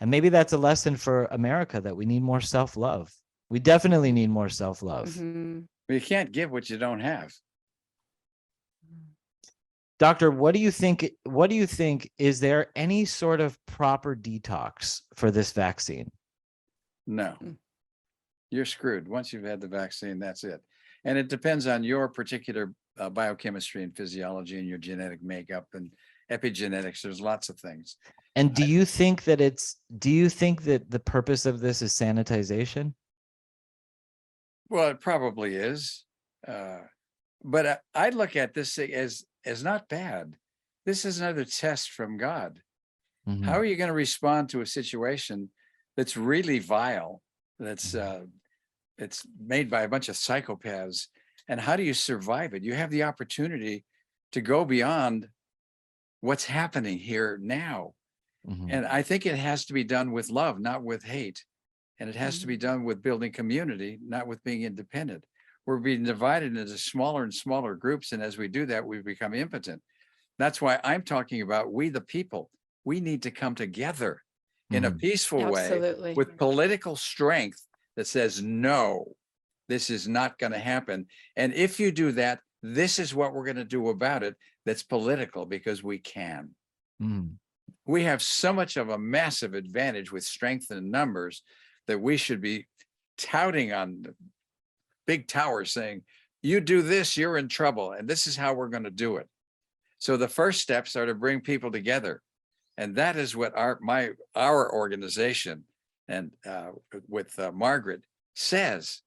maybe that's a lesson for America, that we need more self-love. We definitely need more self-love. You can't give what you don't have. Doctor, what do you think? Is there any sort of proper detox for this vaccine? No, you're screwed. Once you've had the vaccine, that's it. And it depends on your particular biochemistry and physiology and your genetic makeup and epigenetics. There's lots of things. And do you think that the purpose of this is sanitization? Well, it probably is. But I look at this thing as not bad. This is another test from God. How are you going to respond to a situation that's really vile, that's it's made by a bunch of psychopaths, and how do you survive it? You have the opportunity to go beyond what's happening here now. And I think it has to be done with love, not with hate. And it has to be done with building community, not with being independent. We're being divided into smaller and smaller groups. And as we do that, we become impotent. That's why I'm talking about we, the people. We need to come together in a peaceful way with political strength that says, no, this is not going to happen. And if you do that, this is what we're going to do about it. That's political, because we can. We have so much of a massive advantage with strength in numbers that we should be touting on the big towers saying, you do this, you're in trouble, and this is how we're going to do it. So the first steps are to bring people together, and that is what our organization and with Margaret says,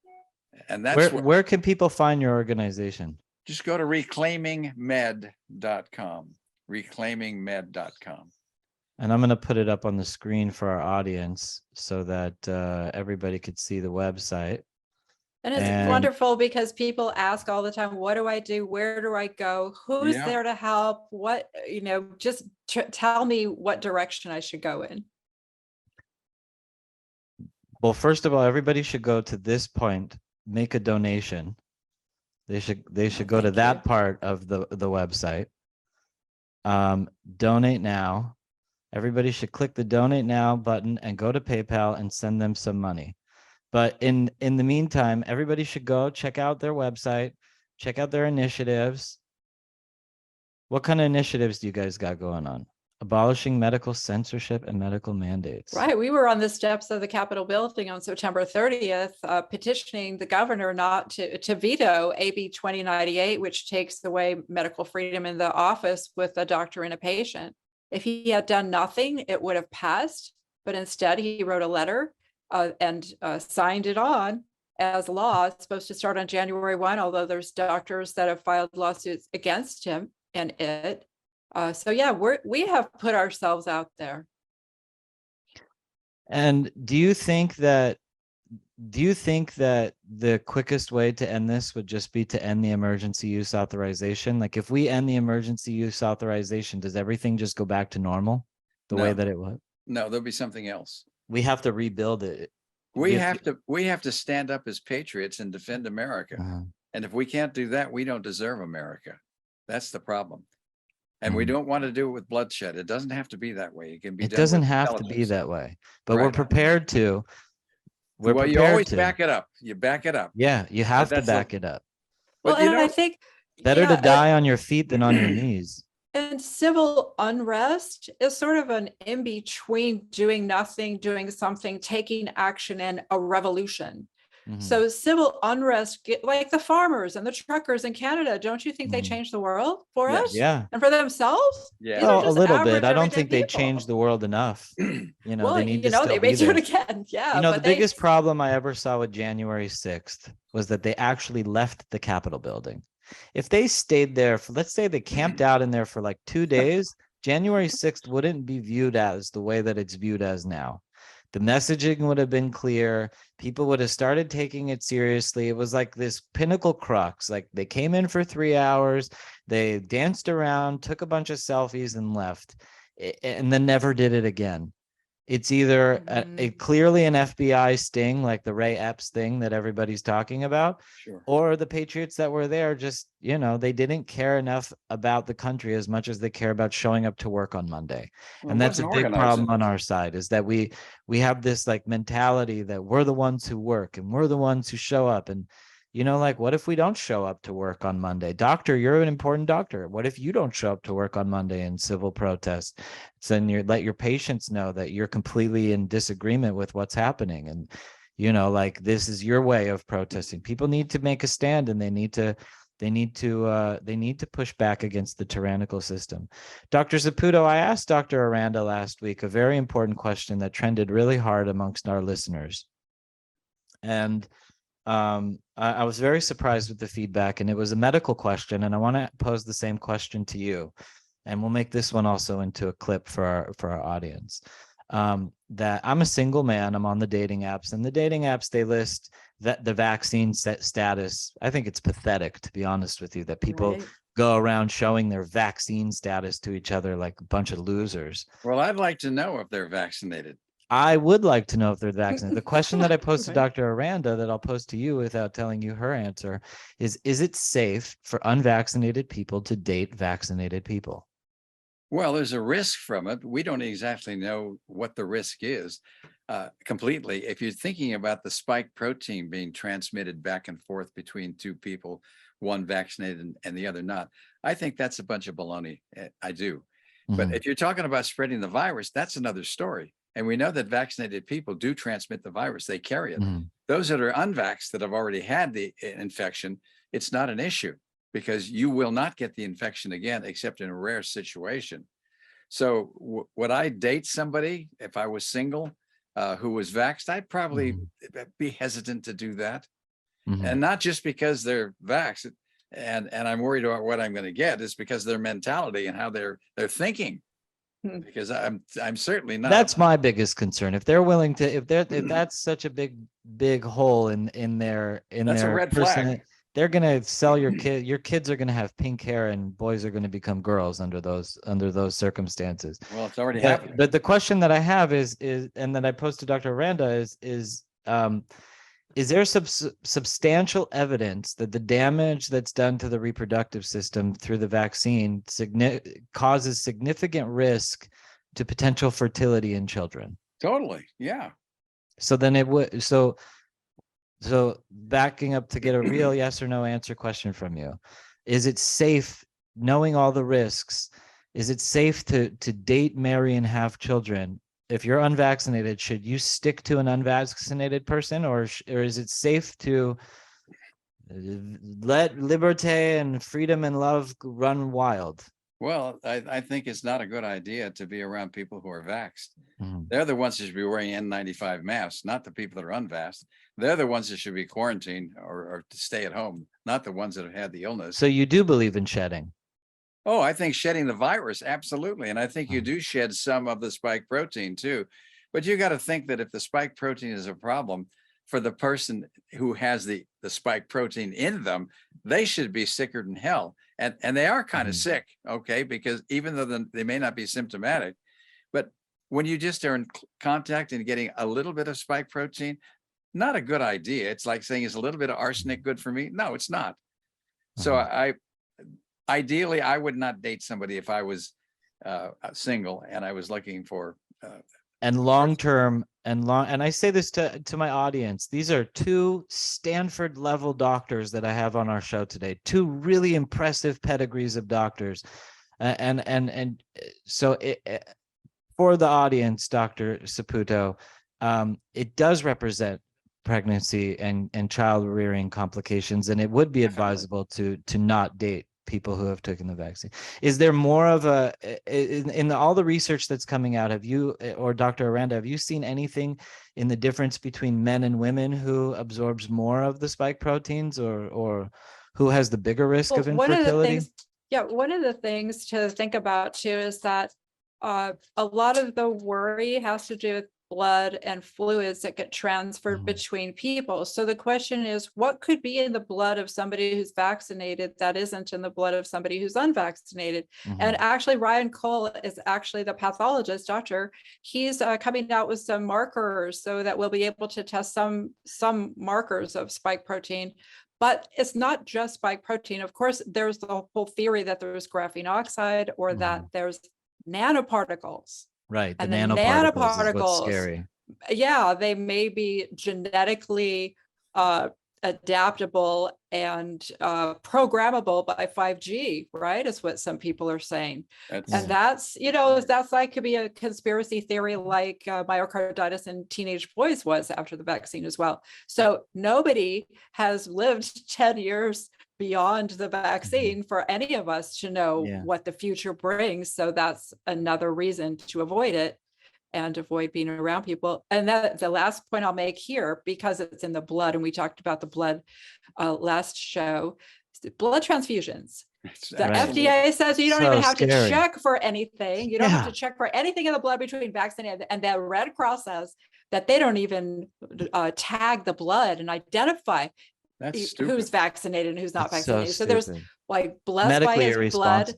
and that's where can people find your organization? Just go to reclaimingmed.com, reclaimingmed.com. And I'm going to put it up on the screen for our audience so that everybody could see the website. And it's wonderful because people ask all the time, what do I do? Where do I go? Who's there to help? What, just tell me what direction I should go in. Well, first of all, everybody should go to this point, make a donation. They should go to that part of the website. Donate now. Everybody should click the donate now button and go to PayPal and send them some money. But in the meantime, everybody should go check out their website, check out their initiatives. What kind of initiatives do you guys got going on? Abolishing medical censorship and medical mandates. Right. We were on the steps of the Capitol building on September 30th, petitioning the governor not to veto AB 2098, which takes away medical freedom in the office with a doctor and a patient. If he had done nothing, it would have passed. But instead, he wrote a letter and signed it on as law. It's supposed to start on January 1, although there's doctors that have filed lawsuits against him and it. So yeah, we have put ourselves out there. And do you think that the quickest way to end this would just be to end the emergency use authorization? Like if we end the emergency use authorization, does everything just go back to normal the way that it was? No, there'll be something else. We have to rebuild it. We have to stand up as patriots and defend America. And if we can't do that, we don't deserve America. That's the problem. And we don't want to do it with bloodshed. It doesn't have to be that way. It can be. It doesn't have to be that way, but we're prepared to. Well, you always back it up. You back it up. Yeah, you have to back it up. Well, and I think better to die on your feet than on your knees. And civil unrest is sort of an in between doing nothing, doing something, taking action, and a revolution. So civil unrest, like the farmers and the truckers in Canada, don't you think they changed the world for us? Yeah. And for themselves? Yeah. Oh, a little bit. I don't think they changed the world enough. Well, they need to still they be may do there. it again. Yeah. The biggest problem I ever saw with January 6th was that they actually left the Capitol building. If they stayed there for, let's say they camped out in there for like 2 days, January 6th wouldn't be viewed as the way that it's viewed as now. The messaging would have been clear. People would have started taking it seriously. It was like this pinnacle crux. Like they came in for 3 hours, they danced around, took a bunch of selfies and left, and then never did it again. It's either clearly an FBI sting, like the Ray Epps thing that everybody's talking about, or the patriots that were there just, they didn't care enough about the country as much as they care about showing up to work on Monday. Well, and that's a big problem on our side, is that we have this like mentality that we're the ones who work and we're the ones who show up. And what if we don't show up to work on Monday? Doctor, you're an important doctor. What if you don't show up to work on Monday in civil protest? So then you let your patients know that you're completely in disagreement with what's happening. And, this is your way of protesting. People need to make a stand, and they need to push back against the tyrannical system. Dr. Saputo, I asked Dr. Aranda last week a very important question that trended really hard amongst our listeners. And I was very surprised with the feedback, and it was a medical question, and I want to pose the same question to you, and we'll make this one also into a clip for our audience. That I'm a single man, I'm on the dating apps, and the dating apps, they list that the vaccine status. I think it's pathetic, to be honest with you, that people go around showing their vaccine status to each other like a bunch of losers. Well, I'd like to know if they're vaccinated. I would like to know if they're vaccinated. The question that I posed to Dr. Aranda that I'll pose to you without telling you her answer is it safe for unvaccinated people to date vaccinated people? Well, there's a risk from it. We don't exactly know what the risk is completely. If you're thinking about the spike protein being transmitted back and forth between two people, one vaccinated and the other not, I think that's a bunch of baloney. I do. But if you're talking about spreading the virus, that's another story. And we know that vaccinated people do transmit the virus. They carry it. Those that are unvaxxed that have already had the infection it's not an issue because you will not get the infection again, except in a rare situation. So would I date somebody if I was single who was vaxxed? I'd probably be hesitant to do that. And not just because they're vaxxed and I'm worried about what I'm going to get, it's because their mentality and how they're thinking. Because I'm certainly not. That's my biggest concern. If they're willing to, if that's such a big hole in their That's a red flag. they're gonna sell your kid. Your kids are gonna have pink hair, and boys are gonna become girls under those circumstances. Well, it's already happening. But the question that I have is, and that I posed to Dr. Aranda is there substantial evidence that the damage that's done to the reproductive system through the vaccine causes significant risk to potential fertility in children? Totally. Yeah. So then it would, so backing up to get a real yes or no answer question from you, is it safe, knowing all the risks, is it safe to date, marry, and have children? If you're unvaccinated, should you stick to an unvaccinated person, or is it safe to let liberté and freedom and love run wild? Well, I think it's not a good idea to be around people who are vaxxed. They're the ones that should be wearing N95 masks, not the people that are unvaxxed. They're the ones that should be quarantined or to stay at home, not the ones that have had the illness. So you do believe in shedding? Oh, I think shedding the virus, absolutely. And I think you do shed some of the spike protein too. But you got to think that if the spike protein is a problem for the person who has the spike protein in them, they should be sicker than hell. And they are kind of sick, okay, because even though they may not be symptomatic, but when you just are in contact and getting a little bit of spike protein, not a good idea. It's like saying, is a little bit of arsenic good for me? No, it's not. So ideally, I would not date somebody if I was single and I was looking for and long-term and I say this to my audience, these are two Stanford level doctors that I have on our show today, two really impressive pedigrees of doctors. And so for the audience, Dr. Saputo, it does represent pregnancy and child rearing complications, and it would be advisable to not date people who have taken the vaccine. Is there more of a, in all the research that's coming out, have you, or Dr. Aranda, have you seen anything in the difference between men and women who absorbs more of the spike proteins, or who has the bigger risk of infertility? One of the things to think about too is that a lot of the worry has to do with blood and fluids that get transferred between people. So the question is, what could be in the blood of somebody who's vaccinated that isn't in the blood of somebody who's unvaccinated? And actually, Ryan Cole is actually the pathologist, doctor. He's coming out with some markers so that we'll be able to test some markers of spike protein. But it's not just spike protein. Of course, there's the whole theory that there's graphene oxide or that there's nanoparticles. Right. The And nanoparticles is what's scary. Yeah, they may be genetically adaptable and programmable by 5G, right? Is what some people are saying. And that's, that's like could be a conspiracy theory like myocarditis in teenage boys was after the vaccine as well. So nobody has lived 10 years beyond the vaccine for any of us to know what the future brings. So that's another reason to avoid it and avoid being around people. And that the last point I'll make here, because it's in the blood, and we talked about the blood last show, blood transfusions. The FDA says you don't even have to check for anything. You don't have to check for anything in the blood between vaccinated, and the Red Cross says that they don't even tag the blood and identify who's vaccinated and who's not vaccinated. So there's like blessed by his blood.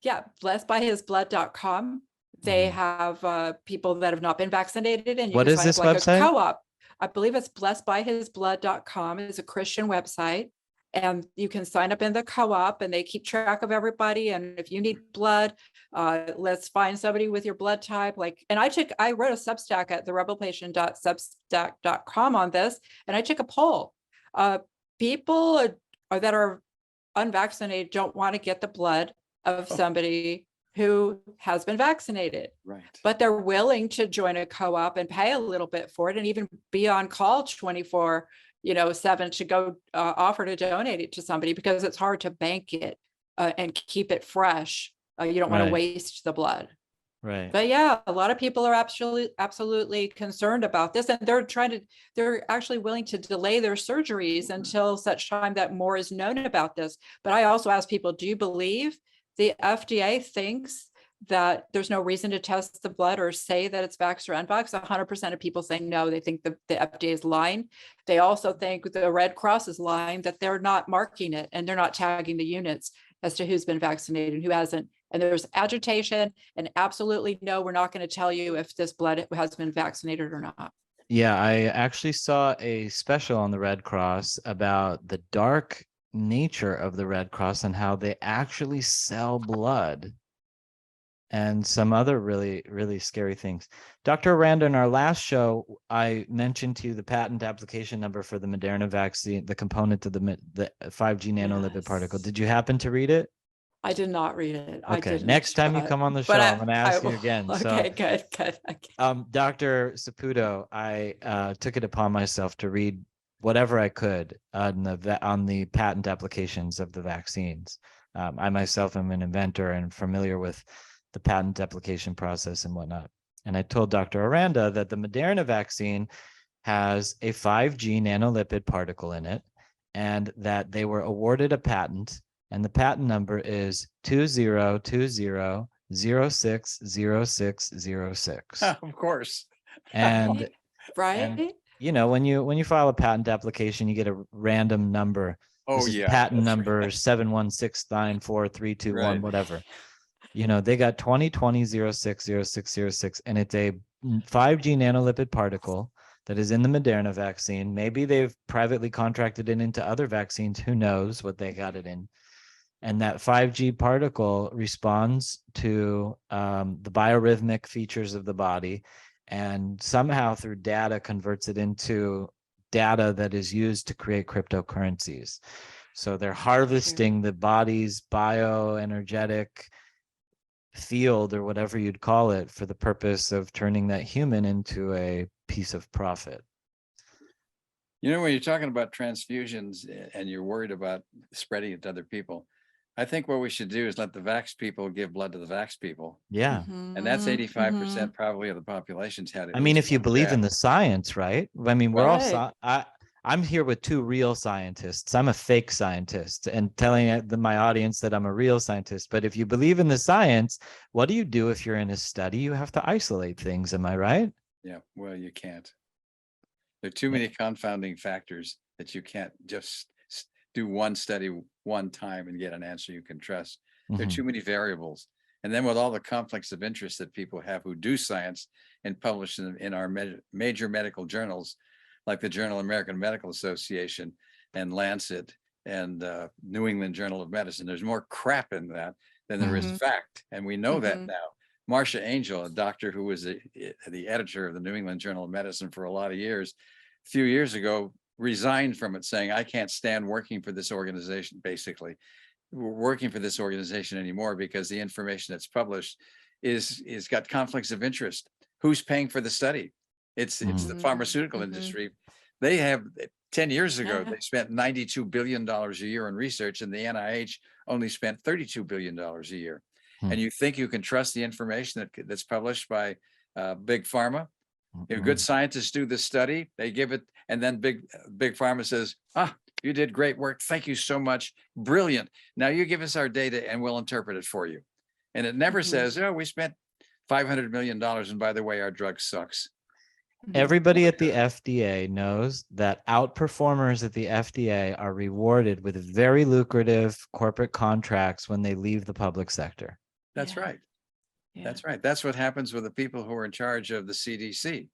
Yeah, blessedbyhisblood.com. They have people that have not been vaccinated, and you what can is sign this up like website? A co-op. I believe it's blessedbyhisblood.com. It's a Christian website, and you can sign up in the co-op, and they keep track of everybody. And if you need blood, let's find somebody with your blood type. And I wrote a Substack at therebelpatient.substack.com on this, and I took a poll. People that are unvaccinated don't want to get the blood of somebody who has been vaccinated, but they're willing to join a co-op and pay a little bit for it and even be on call 24 7 should go offer to donate it to somebody, because it's hard to bank it and keep it fresh. You don't want to Right. waste the blood. Right. But yeah, a lot of people are absolutely concerned about this, and they're actually willing to delay their surgeries until such time that more is known about this. But I also ask people, do you believe the FDA thinks that there's no reason to test the blood or say that it's vax or unvax? 100% of people say no. They think the FDA is lying. They also think the Red Cross is lying, that they're not marking it and they're not tagging the units as to who's been vaccinated and who hasn't. And there's agitation, and absolutely no, we're not going to tell you if this blood has been vaccinated or not. Yeah, I actually saw a special on the Red Cross about the dark nature of the Red Cross and how they actually sell blood and some other really, really scary things. Dr. Aranda, in our last show, I mentioned to you the patent application number for the Moderna vaccine, the component of the 5G nanolipid particle. Did you happen to read it? I did not read it. I Okay, didn't, next time you come on the show, I'm going to ask you again. Okay, good. Okay. Dr. Saputo, I took it upon myself to read whatever I could on the patent applications of the vaccines. I myself am an inventor and familiar with the patent application process and whatnot. And I told Dr. Aranda that the Moderna vaccine has a 5G nanolipid particle in it, and that they were awarded a patent, and the patent number is 2020060606. Of course. And right. And, when you file a patent application, you get a random number. Oh, This is yeah. patent that's number right. 716943221, Right. whatever. They got 2020060606, and it's a 5G nanolipid particle that is in the Moderna vaccine. Maybe they've privately contracted it into other vaccines. Who knows what they got it in? And that 5G particle responds to the biorhythmic features of the body, and somehow through data converts it into data that is used to create cryptocurrencies. So they're harvesting the body's bioenergetic field, or whatever you'd call it, for the purpose of turning that human into a piece of profit. When you're talking about transfusions and you're worried about spreading it to other people, I think what we should do is let the vax people give blood to the vax people. Yeah. And that's 85% probably of the population's had it. I mean, if you believe in the science, right? I mean, we're all, I'm here with two real scientists. I'm a fake scientist and telling my audience that I'm a real scientist. But if you believe in the science, what do you do if you're in a study? You have to isolate things. Am I right? Yeah, well, you can't. There are too many confounding factors that you can't just do one study one time and get an answer you can trust. There are too many variables. And then with all the conflicts of interest that people have who do science and publish in our major medical journals, like the Journal of American Medical Association and Lancet and New England Journal of Medicine, there's more crap in that than there is fact. And we know that now. Marcia Angel, a doctor who was the editor of the New England Journal of Medicine for a lot of years, a few years ago, resigned from it, saying, I can't stand working for this organization, basically. Working for this organization anymore because the information that's published is got conflicts of interest. Who's paying for the study? It's the pharmaceutical industry. They have 10 years ago, they spent $92 billion a year in research, and the NIH only spent $32 billion a year. And you think you can trust the information that's published by big pharma? If good scientists do this study, they give it, and then big pharma says, you did great work. Thank you so much. Brilliant. Now you give us our data and we'll interpret it for you. And it never says, we spent $500 million. And by the way, our drug sucks. Everybody at the FDA knows that outperformers at the FDA are rewarded with very lucrative corporate contracts when they leave the public sector. That's right. Yeah. That's right. That's what happens with the people who are in charge of the CDC.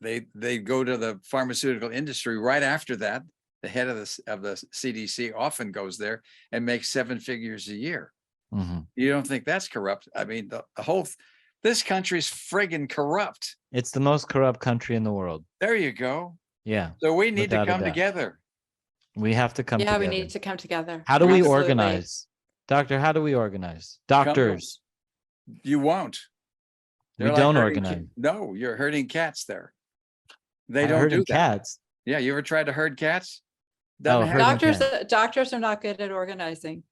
They go to the pharmaceutical industry right after that. The head of the CDC often goes there and makes 7 figures a year. You don't think that's corrupt? I mean, this country's friggin' corrupt. It's the most corrupt country in the world. There you go. Yeah. So we need to come together. We have to come together. Yeah, we need to come together. How do we organize? Doctor, how do we organize? Doctors. You won't. We don't organize. No, you're herding cats there. They don't do that. Cats. Yeah, you ever tried to herd cats? Oh, Doesn't herding happen. cats. Doctors are not good at organizing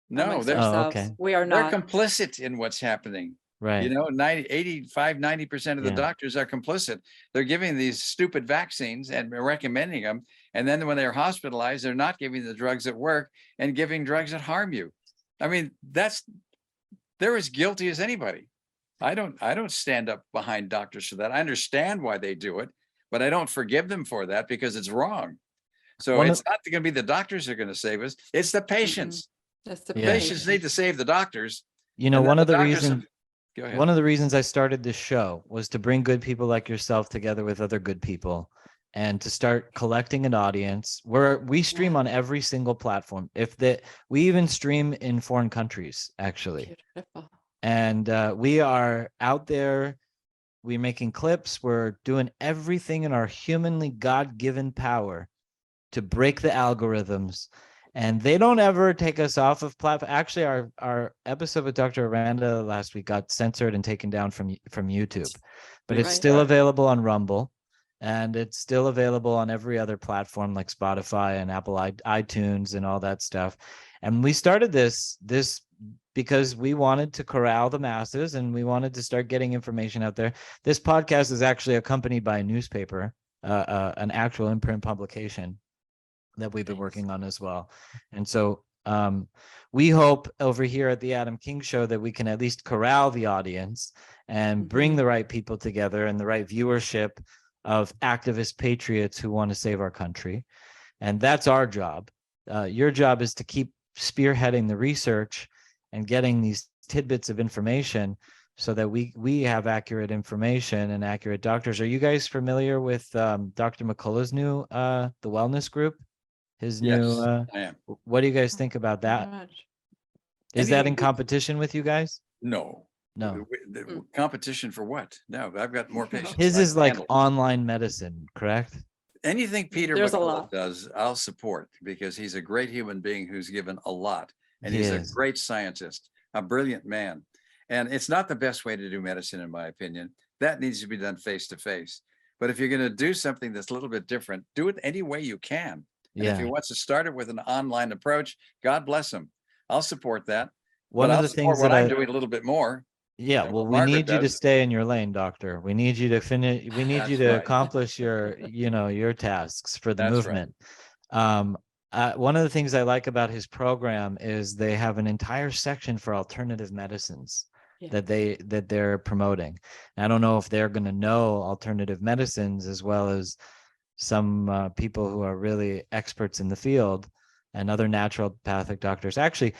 No, amongst they're, ourselves. okay. We are they're not. complicit in what's happening. Right. You know, 90% of the Yeah. doctors are complicit. They're giving these stupid vaccines and recommending them. And then when they're hospitalized, they're not giving the drugs that work and giving drugs that harm you. I mean, they're as guilty as anybody. I don't stand up behind doctors for that. I understand why they do it, but I don't forgive them for that because it's wrong. So One of- it's not going to be the doctors who are going to save us. It's the patients. That's the Yeah. Patients need to save the doctors. You know, and then one of the doctors reasons Go ahead. one of the reasons I started this show was to bring good people like yourself together with other good people and to start collecting an audience where we stream on every single platform. We even stream in foreign countries, actually. Beautiful. And we are out there. We're making clips. We're doing everything in our humanly God-given power to break the algorithms. And they don't ever take us off of platform. Actually, our episode with Dr. Aranda last week got censored and taken down from YouTube, but it's Right. still available on Rumble, and it's still available on every other platform like Spotify and Apple iTunes and all that stuff. And we started this because we wanted to corral the masses and we wanted to start getting information out there. This podcast is actually accompanied by a newspaper, an actual imprint publication that we've been working on as well. And so we hope over here at the Adam King Show that we can at least corral the audience and bring the right people together and the right viewership of activist patriots who want to save our country. And that's our job. Your job is to keep spearheading the research and getting these tidbits of information so that we have accurate information and accurate doctors. Are you guys familiar with Dr. McCullough's new the wellness group? His Yes, new I am. what do you guys think about that? Much. Is that in Anything- competition with you guys? No. No. The competition for what? No, I've got more patients. His I is can like handle. online medicine, correct? Anything Peter There's a McCullough lot. does, I'll support because he's a great human being who's given a lot. And He he's is. a great scientist, a brilliant man. And it's not the best way to do medicine, in my opinion. That needs to be done face to face. But if you're going to do something that's a little bit different, do it any way you can. And if he Yeah. wants to start it with an online approach, God bless him. I'll support that. One But of I'll the support things what that I'm I doing a little bit more. yeah, than well, what we Margaret need you to does. stay in your lane, doctor. We need you to finish. We need you That's to right. accomplish your tasks for the That's right. movement. One of the things I like about his program is they have an entire section for alternative medicines Yeah. that they're promoting. And I don't know if they're going to know alternative medicines as well as some people who are really experts in the field and other naturopathic doctors. Actually,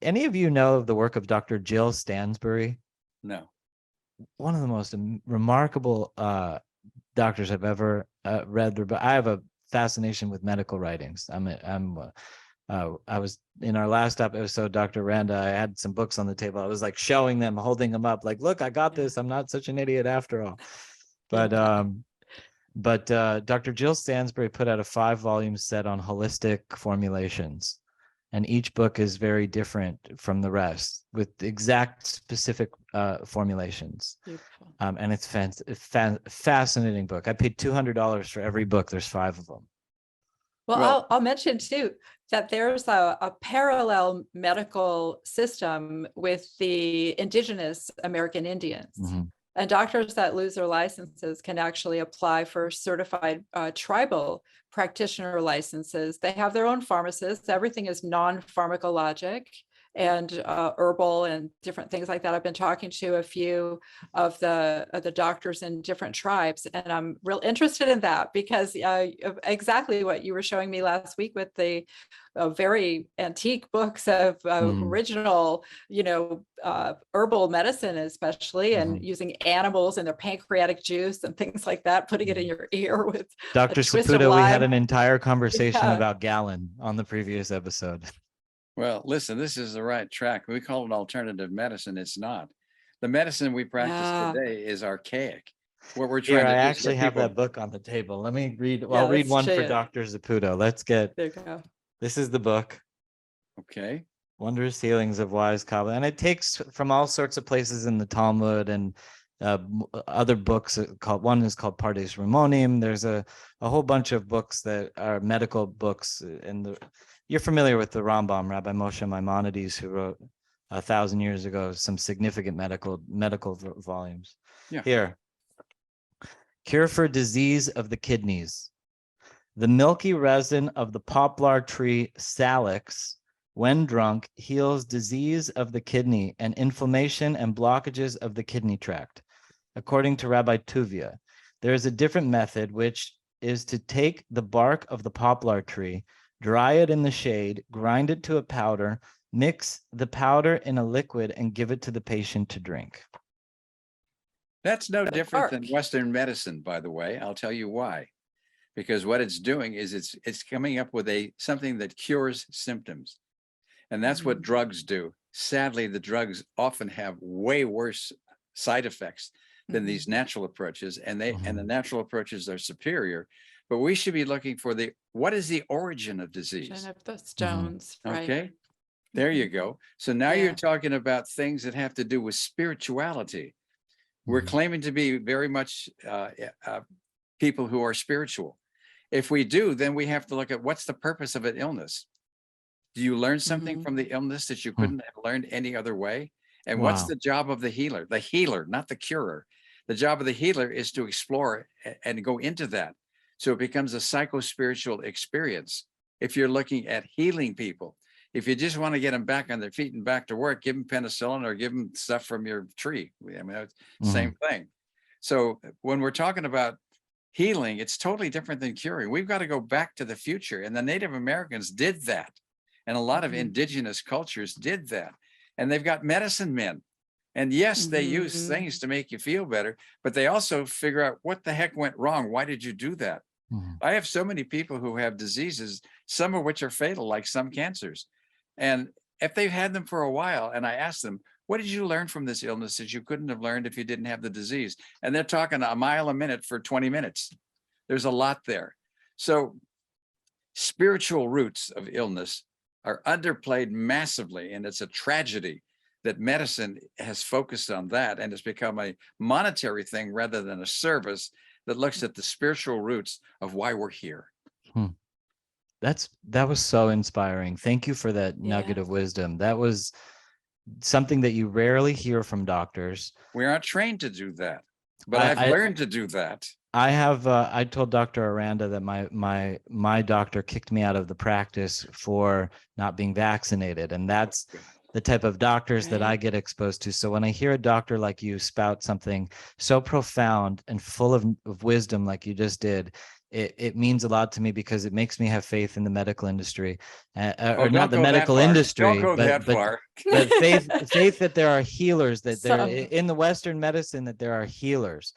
any of you know of the work of Dr. Jill Stansbury? No. One of the most remarkable doctors I've ever read. But I have a fascination with medical writings. I was in our last episode, Dr. Aranda, I had some books on the table. I was like showing them, holding them up, like, look, I got this. I'm not such an idiot after all. But Dr. Jill Stansbury put out a 5-volume set on holistic formulations. And each book is very different from the rest with exact specific formulations. Beautiful. And it's fascinating book. I paid $200 for every book. There's 5 of them. Well, I'll mention too that there's a parallel medical system with the indigenous American Indians. Mhm. And doctors that lose their licenses can actually apply for certified tribal practitioner licenses. They have their own pharmacists. Everything is non-pharmacologic and herbal and different things like that. I've been talking to a few of the doctors in different tribes, and I'm real interested in that because of exactly what you were showing me last week with the very antique books of original, herbal medicine, especially, and using animals and their pancreatic juice and things like that, putting it in your ear with Dr. a twist of Saputo, we had lime. an entire conversation Yeah. about Gallon on the previous episode. Well, listen, this is the right track. We call it alternative medicine. It's not. The medicine we practice Yeah. today is archaic. What we're Here, trying to I do is actually get have people- that book on the table. Let me read. Yeah, I'll read let's one show for you. Dr. Saputo. There you go. This is the book, Okay. Wondrous Healings of Wise Cobbler. And it takes from all sorts of places in the Talmud and other books called, one is called Pardes Ramonium. There's a whole bunch of books that are medical books. And you're familiar with the Rambam, Rabbi Moshe Maimonides, who wrote 1,000 years ago some significant medical volumes. Yeah. Here, cure for disease of the kidneys. The milky resin of the poplar tree salix, when drunk, heals disease of the kidney and inflammation and blockages of the kidney tract. According to Rabbi Tuvia, there is a different method, which is to take the bark of the poplar tree, dry it in the shade, grind it to a powder, mix the powder in a liquid, and give it to the patient to drink. That's no different than bark. Western medicine, by the way. I'll tell you why. Because what it's doing is it's coming up with something that cures symptoms. And that's what drugs do. Sadly, the drugs often have way worse side effects than these natural approaches, and the natural approaches are superior. But we should be looking for what is the origin of disease? Of the stones, right? Okay, there you go. So now you're Yeah. talking about things that have to do with spirituality. We're claiming to be very much people who are spiritual. If we do, then we have to look at what's the purpose of an illness. Do you learn something from the illness that you couldn't have learned any other way? And what's Wow. the job of the healer? The healer, not the curer. The job of the healer is to explore and go into that. So it becomes a psycho-spiritual experience. If you're looking at healing people, if you just want to get them back on their feet and back to work, give them penicillin or give them stuff from your tree. I mean, it's the same thing. So when we're talking about healing, it's totally different than curing. We've got to go back to the future. And the Native Americans did that. And a lot of indigenous cultures did that. And they've got medicine men. And yes, they use things to make you feel better, but they also figure out what the heck went wrong. Why did you do that? I have so many people who have diseases, some of which are fatal, like some cancers. And if they've had them for a while, and I ask them, what did you learn from this illness that you couldn't have learned if you didn't have the disease? And they're talking a mile a minute for 20 minutes. There's a lot there. So spiritual roots of illness are underplayed massively, and it's a tragedy that medicine has focused on that, and it's become a monetary thing rather than a service that looks at the spiritual roots of why we're here. That was so inspiring. Thank you for that nugget of wisdom. That was something that you rarely hear from doctors. We aren't trained to do that, but I've learned to do that. I told Dr. Aranda that my doctor kicked me out of the practice for not being vaccinated. And that's the type of doctors that I get exposed to. So when I hear a doctor like you spout something so profound and full of wisdom like you just did, it means a lot to me, because it makes me have faith in the medical industry, or not the medical industry, but faith that there are healers, that there in the Western medicine, that there are healers.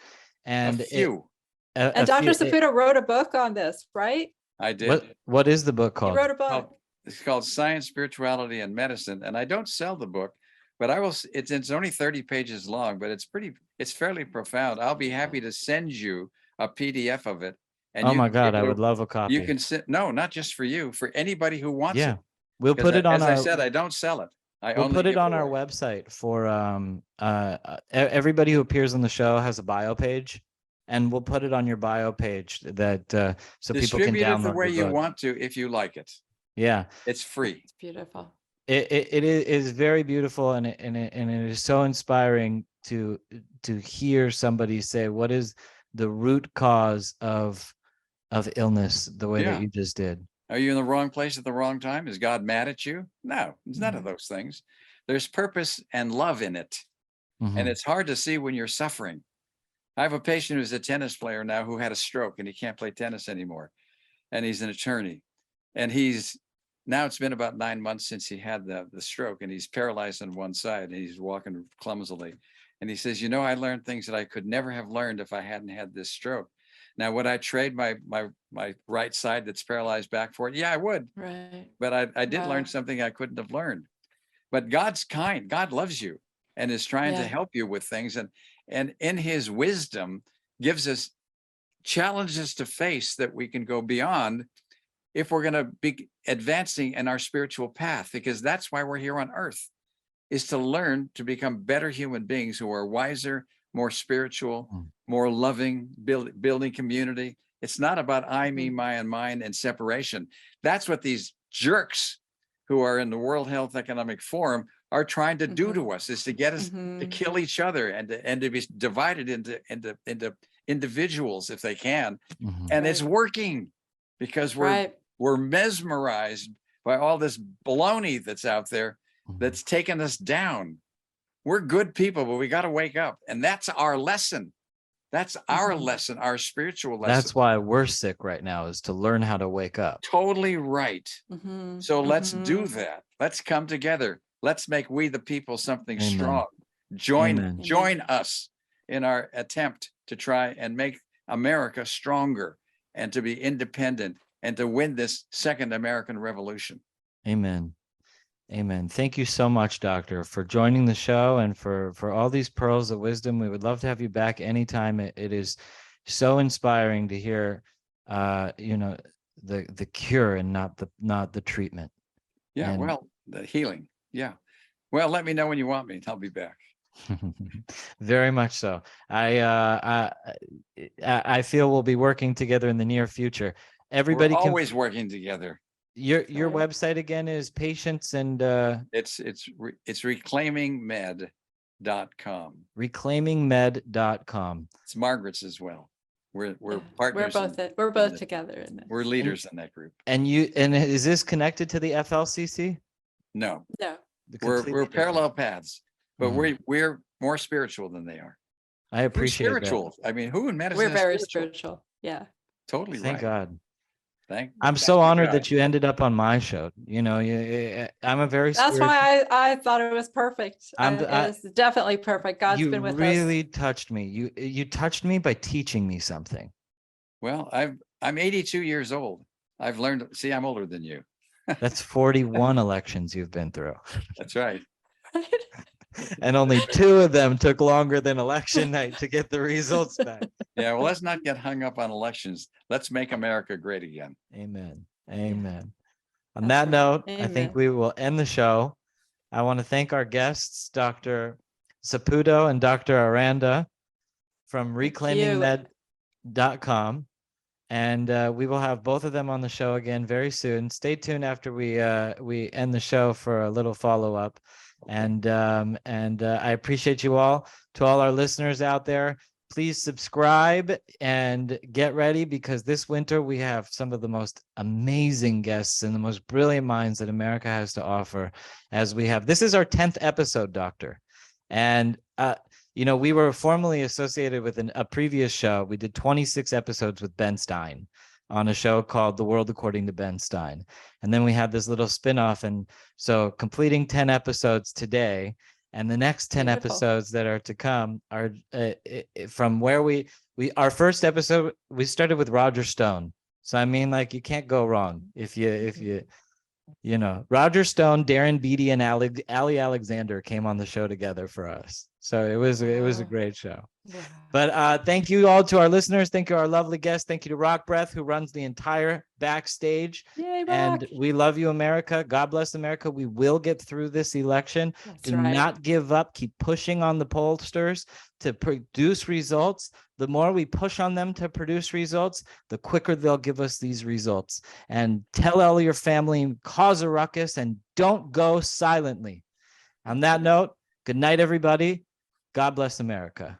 And and Dr. Saputo wrote a book on this, right? I did. What is the book called? He wrote a book. It's called Science, Spirituality, and Medicine. And I don't sell the book, but I will. It's only 30 pages long, but it's fairly profound. I'll be happy to send you a PDF of it. And oh my God, I would love a copy. You can sit. No, not just for you, for anybody who wants it. We'll put it on. As I said, I don't sell it. We'll put it on our website for everybody who appears on the show has a bio page, and we'll put it on your bio page that so people can download it the way you want to if you like it. Yeah, it's free. It's beautiful. It is very beautiful, and it is so inspiring to hear somebody say what is the root cause of illness the way that you just did. Are you in the wrong place at the wrong time? Is God mad at you? No, it's none of those things. There's purpose and love in it. And it's hard to see when you're suffering. I have a patient who's a tennis player now who had a stroke, and he can't play tennis anymore. And he's an attorney. And now it's been about 9 months since he had the stroke, and he's paralyzed on one side, and he's walking clumsily. And he says, I learned things that I could never have learned if I hadn't had this stroke. Now, would I trade my right side that's paralyzed back for it? Yeah, I would. Right. But I did learn something I couldn't have learned. But God's kind. God loves you and is trying to help you with things. And in his wisdom gives us challenges to face that we can go beyond if we're going to be advancing in our spiritual path, because that's why we're here on earth, is to learn to become better human beings who are wiser, more spiritual, Mm. more loving, building community. It's not about I, me, my, and mine and separation. That's what these jerks who are in the World Health Economic Forum are trying to do to us, is to get us to kill each other and to be divided into individuals if they can. Mhm. And it's working because we're mesmerized by all this baloney that's out there that's taken us down. We're good people, but we got to wake up. And that's our lesson. That's our lesson, our spiritual lesson. That's why we're sick right now, is to learn how to wake up. Totally right. So let's do that. Let's come together. Let's make we the people something Amen. strong. Join Amen. us in our attempt to try and make America stronger and to be independent and to win this second American Revolution. Amen. Amen. Thank you so much, Doctor, for joining the show and for all these pearls of wisdom. We would love to have you back anytime. It is so inspiring to hear, the cure and not the treatment. Yeah, And- well, the healing. Yeah. Well, let me know when you want me. I'll be back. Very much so. I feel we'll be working together in the near future. Everybody We're can always working together. your website again is patients and It's reclaimingmed.com. reclaimingmed.com. It's Margaret's as well. We're We're partners. we're both together in this. We're leaders in that group. And is this connected to the FLCC? No, No, we're Completely parallel paths, but Mhm. we're more spiritual than they are. I We're appreciate spiritual. I mean, who in medicine we're is very spiritual? spiritual. Yeah. Totally that. Thank right. God. I'm So honored that you ended up on my show. I'm a very That's why I thought it was perfect. It's definitely perfect. God's you been with us. really touched me. You touched me by teaching me something. Well, I'm 82 years old. I've learned. See, I'm older than you. That's 41 elections you've been through. That's right. And only 2 of them took longer than election night to get the results back. Yeah. Well, let's not get hung up on elections. Let's make America great again. Amen. Amen. On That's that note, right. I think Amen. we will end the show. I want to thank our guests, Dr. Saputo and Dr. Aranda from reclaimingmed.com. And we will have both of them on the show again very soon. Stay tuned after we end the show for a little follow-up. And I appreciate you all. To all our listeners out there, please subscribe and get ready, because this winter we have some of the most amazing guests and the most brilliant minds that America has to offer. As we have, this is our 10th episode, Doctor. And we were formerly associated with a previous show. We did 26 episodes with Ben Stein on a show called The World According to Ben Stein. And then we had this little spinoff. And so completing 10 episodes today, and the next 10 Beautiful. episodes that are to come are from where our first episode, we started with Roger Stone. So, I mean, like, you can't go wrong if you Roger Stone, Darren Beatty, and Ali Alexander came on the show together for us. So it was a great show. Wow. But thank you all to our listeners. Thank you, our lovely guests. Thank you to Rock Breath, who runs the entire backstage. Yay, And Rock. we love you, America. God bless America. We will get through this election. That's Do right. not give up. Keep pushing on the pollsters to produce results. The more we push on them to produce results, the quicker they'll give us these results. And tell all your family, cause a ruckus, and don't go silently. On that note, good night, everybody. God bless America.